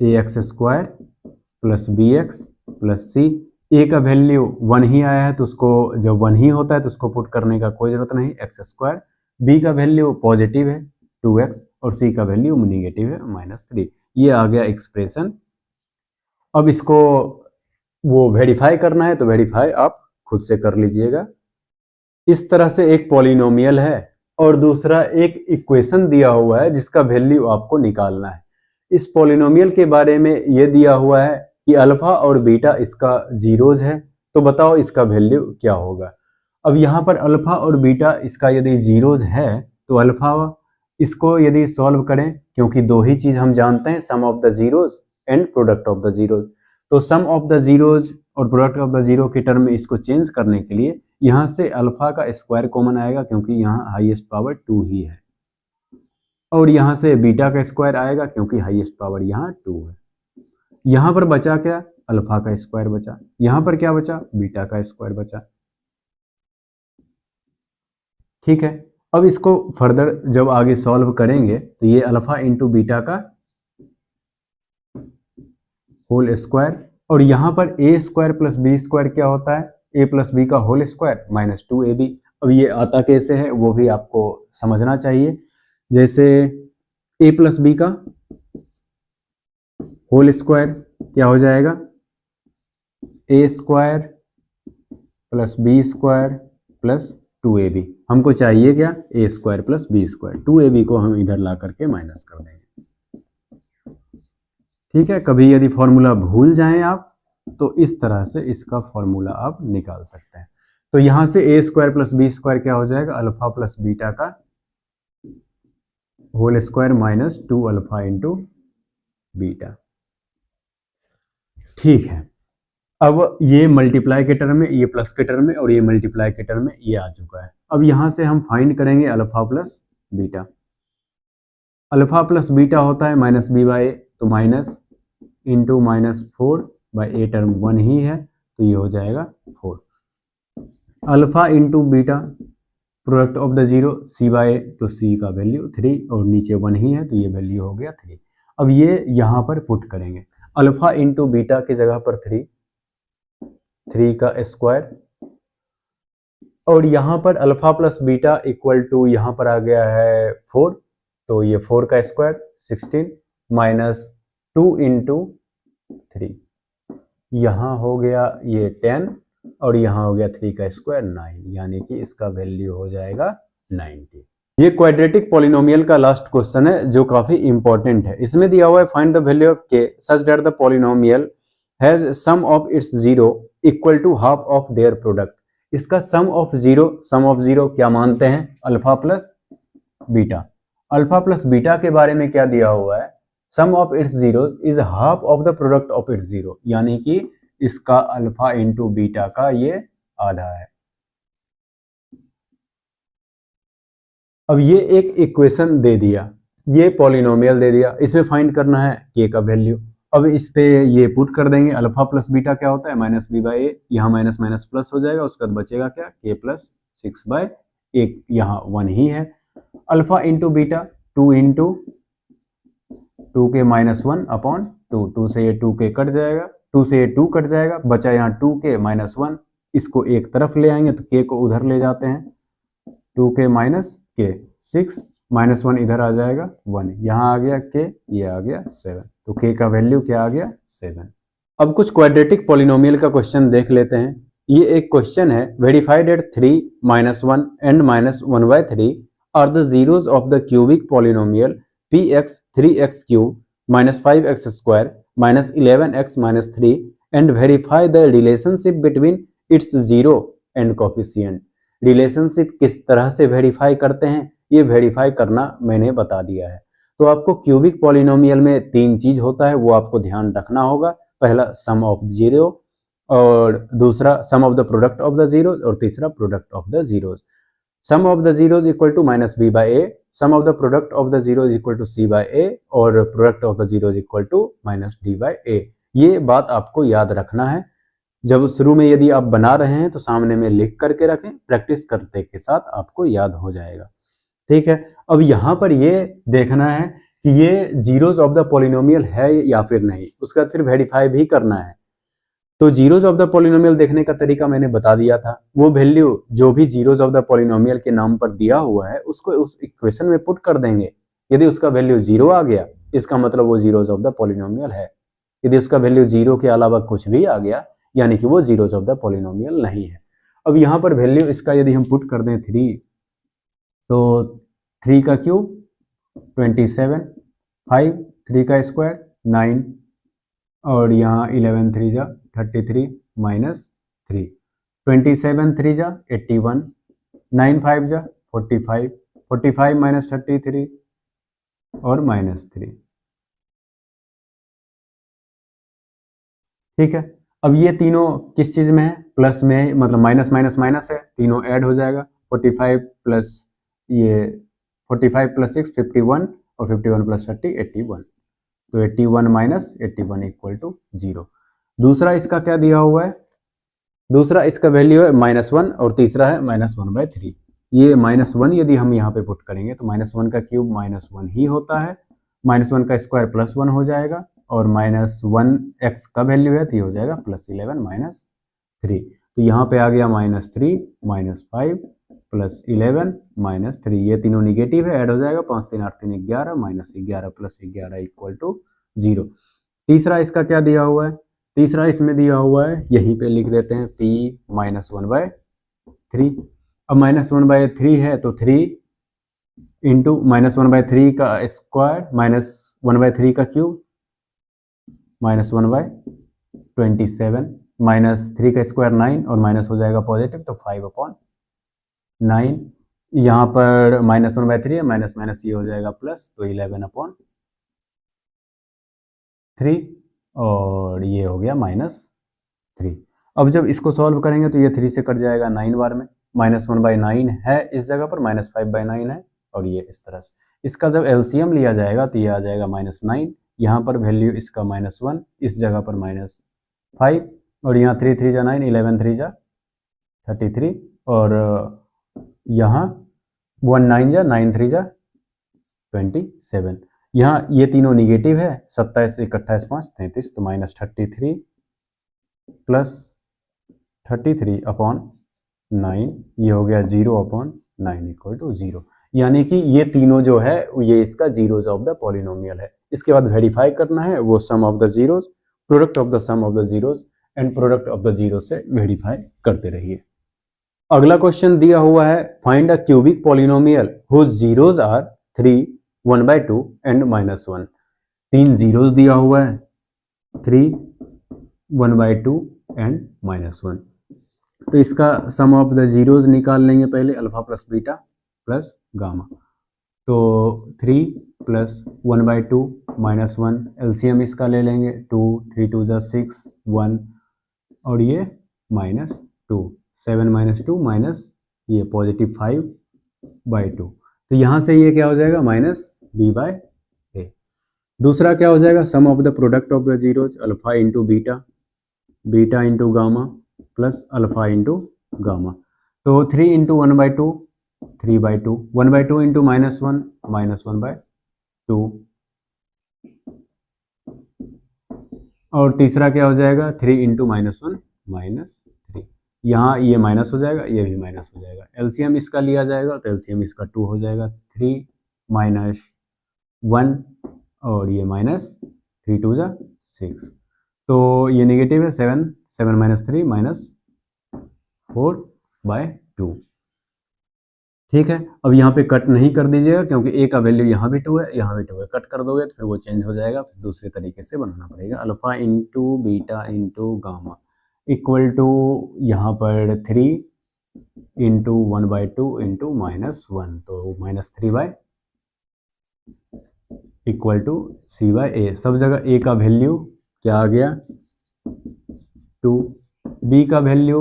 ax² + bx + c। a का वैल्यू 1 ही आया है, तो उसको जब 1 ही होता है तो उसको पुट करने का कोई जरूरत नहीं, x²। b का वैल्यू पॉजिटिव है 2x, और c का वैल्यू निगेटिव है -3। ये आ गया एक्सप्रेशन। अब इसको वो वेरीफाई करना है तो वेरीफाई आप खुद से कर लीजिएगा। इस तरह से एक पॉलिनोमियल है और दूसरा एक इक्वेशन दिया हुआ है जिसका वैल्यू आपको निकालना है। इस पॉलिनोमियल के बारे में ये दिया हुआ है कि अल्फा और बीटा इसका जीरोज है, तो बताओ इसका वैल्यू क्या होगा। अब यहाँ पर अल्फा और बीटा इसका यदि जीरोज है तो अल्फा, इसको यदि सॉल्व करें, क्योंकि दो ही चीज हम जानते हैं, sum of the zeros and product of the zeros, तो सम ऑफ द जीरोज और प्रोडक्ट ऑफ द जीरो के टर्म में इसको चेंज करने के लिए यहाँ से अल्फा का स्क्वायर कॉमन आएगा, क्योंकि यहाँ हाईएस्ट पावर 2 ही है, और यहाँ से बीटा का स्क्वायर आएगा क्योंकि हाईएस्ट पावर यहाँ 2 है। यहाँ पर बचा क्या, अल्फा का स्क्वायर बचा, यहाँ पर क्या बचा, बीटा का स्क्वायर बचा। ठीक है, अब इसको फर्दर जब आगे सॉल्व करेंगे तो ये अल्फा इंटू बीटा का होल स्क्वायर, और यहाँ पर a² + b² क्या होता है, a + b का होल स्क्वायर -2ab। अब ये आता कैसे है वो भी आपको समझना चाहिए। जैसे a + b का होल स्क्वायर क्या हो जाएगा, a² + b² + 2ab। हमको चाहिए क्या, a² + b², 2ab को हम इधर ला करके माइनस कर देंगे। ठीक है, कभी यदि फॉर्मूला भूल जाएं आप तो इस तरह से इसका फॉर्मूला आप निकाल सकते हैं। तो यहां से a² + b² क्या हो जाएगा, अल्फा प्लस बीटा का whole square -2 alpha into beta. ठीक है, अब ये मल्टीप्लाई के टर्म में, ये प्लस के टर्म में, और ये मल्टीप्लाई के टर्म में ये आ चुका है। अब यहां से हम फाइंड करेंगे alpha plus beta. Alpha plus beta होता है -b/a, तो माइनस इंटू -4/a टर्म 1 ही है, तो ये हो जाएगा 4। Alpha into beta product of the zero c/a, तो c का वैल्यू 3, और नीचे 1 ही है तो ये वैल्यू हो गया 3। अब ये यहाँ पर पुट करेंगे, अल्फा इंटू बीटा की जगह पर 3 का स्क्वायर, और यहाँ पर alpha plus beta equal to यहाँ पर आ गया है 4, तो ये 4 का स्क्वायर 16 -2 × 3, यहाँ हो गया ये 10, और यहाँ हो गया 3 का स्क्वायर 9, यानी कि इसका वैल्यू हो जाएगा 90। ये क्वाड्रेटिक पॉलिनोमियल का लास्ट क्वेश्चन है जो काफी इंपॉर्टेंट है। इसमें दिया हुआ है find the value of k such that the polynomial has sum of its zero equal to half of their product. इसका सम ऑफ जीरो क्या मानते हैं, alpha plus beta. Alpha plus beta के बारे में क्या दिया हुआ है, sum of its zero is half of the product of its zero, यानी कि इसका अल्फा इंटू बीटा का ये आधा है। अब ये एक इक्वेशन दे दिया, ये पॉलिनोमियल दे दिया, इसमें फाइंड करना है k का वैल्यू। अब इस पे ये पुट कर देंगे, अल्फा प्लस बीटा क्या होता है -b/a, यहाँ माइनस माइनस प्लस हो जाएगा, उसके बाद बचेगा क्या, k + 6/1, यहाँ 1 ही है। अल्फा इंटू बीटा 2 × 2k -1/2, 2 से ये 2k कट जाएगा, 2 से ये 2 कट जाएगा, बचा यहाँ 2k -1, इसको एक तरफ ले आएंगे तो k को उधर ले जाते हैं, 2k - k 6 -1 इधर आ जाएगा 1, यहाँ आ गया k, ये आ गया 7, तो k का वैल्यू क्या आ गया 7। अब कुछ क्वाड्रेटिक पॉलिनोमियल का क्वेश्चन देख लेते हैं। ये एक क्वेश्चन है, verify that 3 -1 and -1/3 are the zeros of the cubic polynomial px 3x cube -5x square -11x -3 and verify the relationship between its zero and coefficient। Relationship किस तरह से वेरीफाई करते हैं, ये वेरीफाई करना मैंने बता दिया है। तो आपको क्यूबिक पॉलिनोमियल में 3 चीज होता है, वो आपको ध्यान रखना होगा। पहला सम ऑफ जीरो, और दूसरा sum of the product of the zeros, और तीसरा product of the zeros. Sum of the zeros equal to -b/a, sum of the product of the zeros equal to c/a, और product of the zeros equal to -d/a। ये बात आपको याद रखना है। जब शुरू में यदि आप बना रहे हैं तो सामने में लिख करके रखें, प्रैक्टिस करते के साथ आपको याद हो जाएगा। ठीक है, अब यहाँ पर ये देखना है कि ये जीरोज ऑफ द पॉलिनोमियल है या फिर नहीं, उसका फिर वेरीफाई भी करना है। तो जीरोज ऑफ द पॉलिनोमियल देखने का तरीका मैंने बता दिया था। वो वैल्यू जो भी जीरोज ऑफ द पॉलिनोमियल के नाम पर दिया हुआ है उसको उस इक्वेशन में पुट कर देंगे। यदि उसका वैल्यू 0 आ गया, इसका मतलब वो जीरोज ऑफ द पॉलिनोमियल है। यदि उसका वैल्यू 0 के अलावा कुछ भी आ गया, यानी कि वो जीरोज ऑफ द पॉलिनोमियल नहीं है। अब यहाँ पर वैल्यू इसका यदि हम पुट कर दें 3, तो 3 का क्यूब 27, 5, 3 का स्क्वायर 9, और यहाँ 11 3 जा 33 -3, 27 3 जा 81, 9 5 जा 45, 45 -33 और -3। ठीक है, अब ये तीनों किस चीज में है, प्लस में है, मतलब माइनस माइनस माइनस है, तीनों ऐड हो जाएगा। 45 प्लस ये 45 + 6 51, और 51 + 30 81, तो 81 - 81 इक्वल टू 0। दूसरा इसका क्या दिया हुआ है, दूसरा इसका वैल्यू है -1, और तीसरा है -1/3। ये -1 यदि हम यहाँ पे पुट करेंगे तो -1 का क्यूब -1 ही होता है, -1 का स्क्वायर +1 हो जाएगा, और -1x का वैल्यू है तो ये हो जाएगा +11 -3। तो यहाँ पे आ गया -3 -5 +11 -3, ये तीनों निगेटिव है, ऐड हो जाएगा। 5 3 8 3 11, -11 + 11 इक्वल टू 0। तीसरा इसका क्या दिया हुआ है, तीसरा इसमें दिया हुआ है, यहीं पे लिख देते हैं p -1/3। अब -1/3 है तो 3 इंटू -1/3 का स्क्वायर -1/3 का क्यूब -1/27, -3 का स्क्वायर 9, और माइनस हो जाएगा पॉजिटिव तो 5/9। यहाँ पर -1/3 है, माइनस माइनस ये हो जाएगा प्लस, तो 11/3, और ये हो गया -3। अब जब इसको सॉल्व करेंगे तो ये 3 से कट जाएगा 9 बार में, -1/9 है इस जगह पर, -5/9 है, और ये इस तरह से। इसका जब एलसीएम लिया जाएगा तो ये आ जाएगा -9, यहाँ पर वैल्यू इसका -1, इस जगह पर -5, और यहाँ 3 3 जा 9, 11 3 जा 33, और यहाँ 1 9 जा 9 3 जा 27। यहाँ ये तीनों निगेटिव है, 27 1 28 5 33, तो -33 + 33/9, ये हो गया 0/9 इक्वल टू 0। यानी कि ये तीनों जो है ये इसका जीरोज ऑफ द पॉलिनोमियल है। इसके बाद वेरीफाई करना है, वो sum of the zeros, product of the sum of the zeros and product of the zero से वेरीफाई करते रहिए। अगला क्वेश्चन दिया हुआ है, find a cubic polynomial whose zeros are 3 1/2 and -1। 3 zeros दिया हुआ है, 3 1/2 एंड -1। तो इसका सम ऑफ द जीरोज निकाल लेंगे पहले, alpha plus beta plus gamma. तो 3 + 1/2 -1, एलसीएम इसका ले लेंगे, 2 3 2 जा 6 1, और ये -2, 7 - 2 माइनस ये पॉजिटिव 5/2। तो यहाँ से ये क्या हो जाएगा, -b/a। दूसरा क्या हो जाएगा, sum of the product of the zeros, alpha into beta, beta into gamma plus alpha into gamma. तो 3 × 1/2 3/2, 1/2 इंटू -1 -1/2, और तीसरा क्या हो जाएगा, 3 × -1 -3। यहाँ ये माइनस हो जाएगा, ये भी माइनस हो जाएगा। एलसीएम इसका लिया जाएगा तो एलसीएम इसका 2 हो जाएगा, 3 - 1, और ये -3, 3 2 जा 6, तो ये नेगेटिव है 7, 7 माइनस 3 माइनस 4/2। ठीक है, अब यहाँ पे कट नहीं कर दीजिएगा क्योंकि ए का वैल्यू यहाँ भी 2 है, यहाँ भी 2 है। कट कर दोगे तो फिर वो चेंज हो जाएगा, फिर दूसरे तरीके से बनाना पड़ेगा। Alpha into beta into gamma equal to यहाँ पर 3 इंटू 1/2 इंटू -1, तो -3 इक्वल टू c/a। सब जगह a का वैल्यू क्या आ गया 2, b का वैल्यू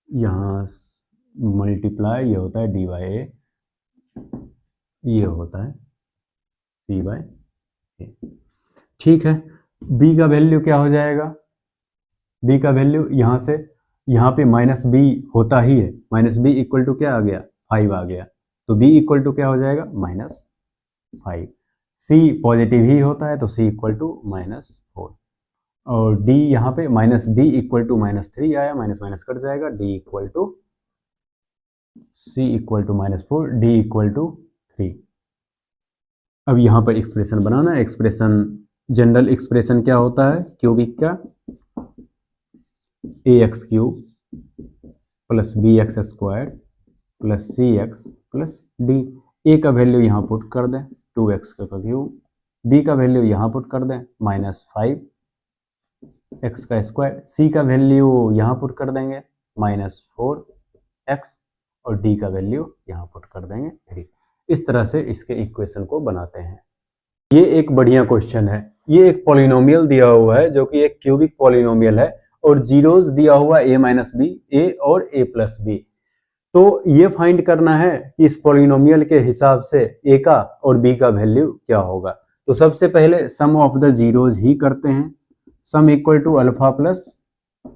यहाँ मल्टीप्लाई ये होता है d/a, ये होता है c/a। ठीक है, b का वैल्यू क्या हो जाएगा, b का वैल्यू यहाँ से यहाँ पे -b होता ही है, -b इक्वल टू क्या आ गया 5 आ गया, तो b इक्वल टू क्या हो जाएगा -5। c पॉजिटिव ही होता है तो c इक्वल टू -4, और d यहाँ पे -d इक्वल टू -3 आया, माइनस माइनस कट जाएगा, d equal to c equal to -4, d equal to 3। अब यहाँ पर एक्सप्रेशन बनाना है। एक्सप्रेशन जनरल एक्सप्रेशन क्या होता है क्यूबिक का, ax³ plus bx² plus cx plus d। a का वैल्यू यहाँ पुट कर दें 2x का क्यूब, b का वैल्यू यहाँ पुट कर दें -5 x का स्क्वायर, c का वैल्यू यहाँ पुट कर देंगे -4x, और d का वैल्यू यहाँ पुट कर देंगे 3। इस तरह से इसके इक्वेशन को बनाते हैं। ये एक बढ़िया क्वेश्चन है। ये एक पॉलिनोमियल दिया हुआ है जो कि एक क्यूबिक पॉलिनोमियल है, और जीरोस दिया हुआ a माइनस बी, a और a प्लस बी। तो ये फाइंड करना है कि इस पॉलिनोमियल के हिसाब से a का और b का वैल्यू क्या होगा। तो सबसे पहले सम ऑफ द जीरोस ही करते हैं। Sum equal to alpha plus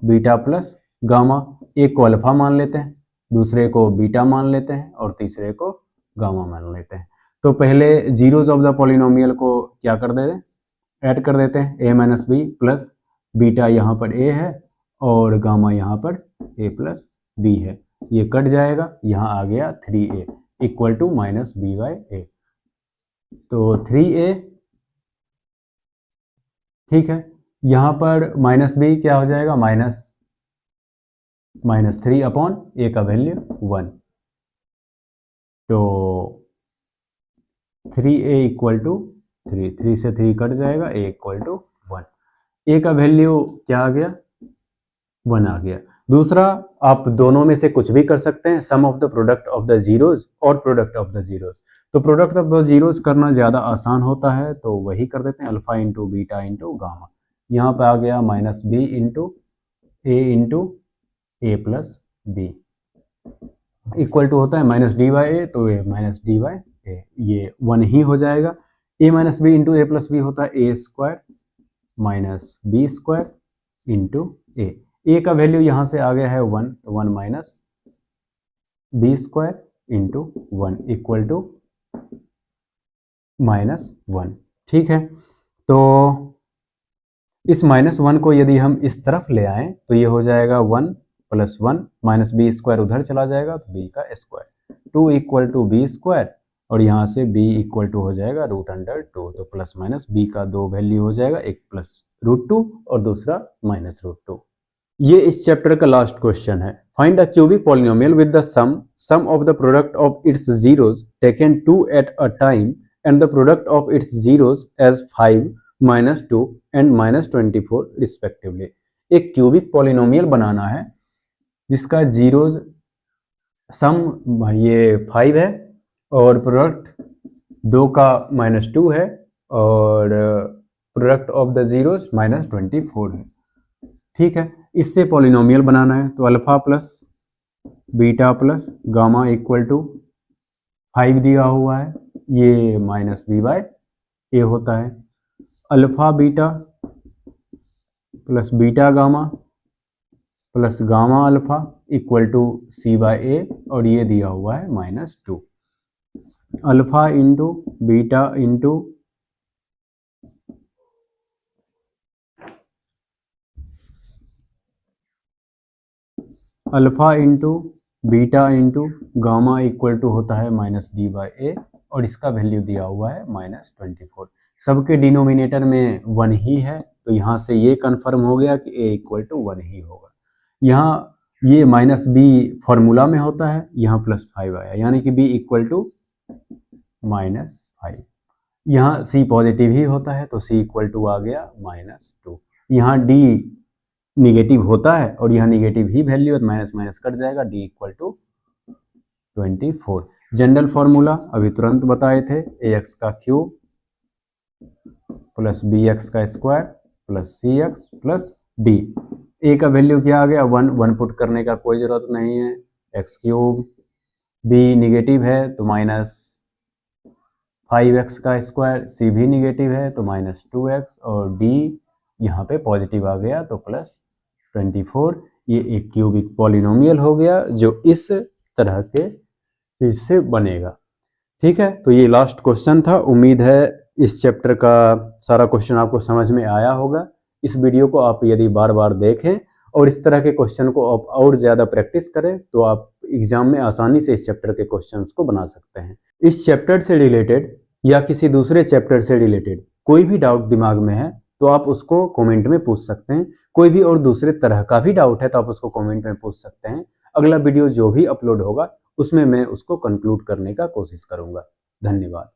beta plus gamma. एक को अल्फा मान लेते हैं, दूसरे को बीटा मान लेते हैं, और तीसरे को गामा मान लेते हैं। तो पहले जीरोस ऑफ द पॉलिनोमियल को क्या कर देते हैं, ऐड कर देते हैं। a minus b plus beta यहाँ पर a है और गामा यहाँ पर a प्लस बी है, ये कट जाएगा, यहाँ आ गया 3a इक्वल टू -b/a। तो 3a, ठीक है, यहाँ पर -b क्या हो जाएगा -3/a का वैल्यू 1, तो 3a इक्वल टू 3 से 3 कट जाएगा, a इक्वल टू 1। a का वैल्यू क्या आ गया 1 आ गया। दूसरा, आप दोनों में से कुछ भी कर सकते हैं, sum of the product of the zeros और प्रोडक्ट ऑफ द जीरोस। तो प्रोडक्ट ऑफ द जीरोस करना ज़्यादा आसान होता है, तो वही कर देते हैं, alpha into beta into gamma. यहाँ पे आ गया -b into a plus b equal to होता है -d/a, तो ये -d/a, ये 1 ही हो जाएगा। a minus b into a plus b होता है a² minus b² into a का वैल्यू यहाँ से आ गया है 1, तो 1 minus b² into 1 equal to -1। ठीक है, तो इस -1 को यदि हम इस तरफ ले आए तो ये हो जाएगा 1 + 1 माइनस b² उधर चला जाएगा, तो b का स्क्वायर 2 इक्वल टू b², और यहाँ से b इक्वल टू हो जाएगा √2। तो प्लस माइनस b का 2 वैल्यू हो जाएगा, एक +√2 और दूसरा -√2। ये इस चैप्टर का लास्ट क्वेश्चन है। Find the cubic polynomial with the sum of the product of its zeros taken 2 at a time and the product of its zeros as 5, -2 and -24 respectively. एक क्यूबिक पॉलिनोमियल बनाना है जिसका zeros sum ये 5 है और product 2 का -2 है और प्रोडक्ट ऑफ द जीरोस -24 है। ठीक है, इससे पॉलिनोमियल बनाना है, तो alpha plus beta plus gamma equal to 5 दिया हुआ है, ये -b/a होता है। Alpha beta plus beta gamma plus gamma alpha equal to c/a, और ये दिया हुआ है -2। Alpha into beta into alpha into beta into gamma equal to होता है -d/a, और इसका वैल्यू दिया हुआ है -24। सबके डिनोमिनेटर में 1 ही है, तो यहाँ से ये कंफर्म हो गया कि a इक्वल टू 1 ही होगा। यहाँ ये माइनस b फॉर्मूला में होता है, यहाँ +5 आया, यानी कि b इक्वल टू -5। यहाँ c पॉजिटिव ही होता है, तो c इक्वल टू आ गया -2। यहाँ d निगेटिव होता है और यहाँ निगेटिव ही वैल्यू है, माइनस माइनस कट जाएगा, d equal to 24। General formula अभी तुरंत बताए थे, ax का क्यूब प्लस bx का square plus cx plus d। a का वैल्यू क्या आ गया 1, 1 पुट करने का कोई जरूरत नहीं है, x क्यूब, b निगेटिव है तो -5x का स्क्वायर, c भी निगेटिव है तो -2x और d यहाँ पे पॉजिटिव आ गया तो +24। ये एक क्यूबिक पॉलिनोमियल हो गया जो इस तरह के चीज से बनेगा। ठीक है, तो ये लास्ट क्वेश्चन था। उम्मीद है इस चैप्टर का सारा क्वेश्चन आपको समझ में आया होगा। इस वीडियो को आप यदि बार बार देखें और इस तरह के क्वेश्चन को आप और ज़्यादा प्रैक्टिस करें तो आप एग्जाम में आसानी से इस चैप्टर के क्वेश्चंस को बना सकते हैं। इस चैप्टर से रिलेटेड या किसी दूसरे चैप्टर से रिलेटेड कोई भी डाउट दिमाग में है तो आप उसको कमेंट में पूछ सकते हैं। कोई भी और दूसरे तरह का भी डाउट है तो आप उसको कमेंट में पूछ सकते हैं। अगला वीडियो जो भी अपलोड होगा उसमें मैं उसको कंक्लूड करने का कोशिश करूंगा। धन्यवाद।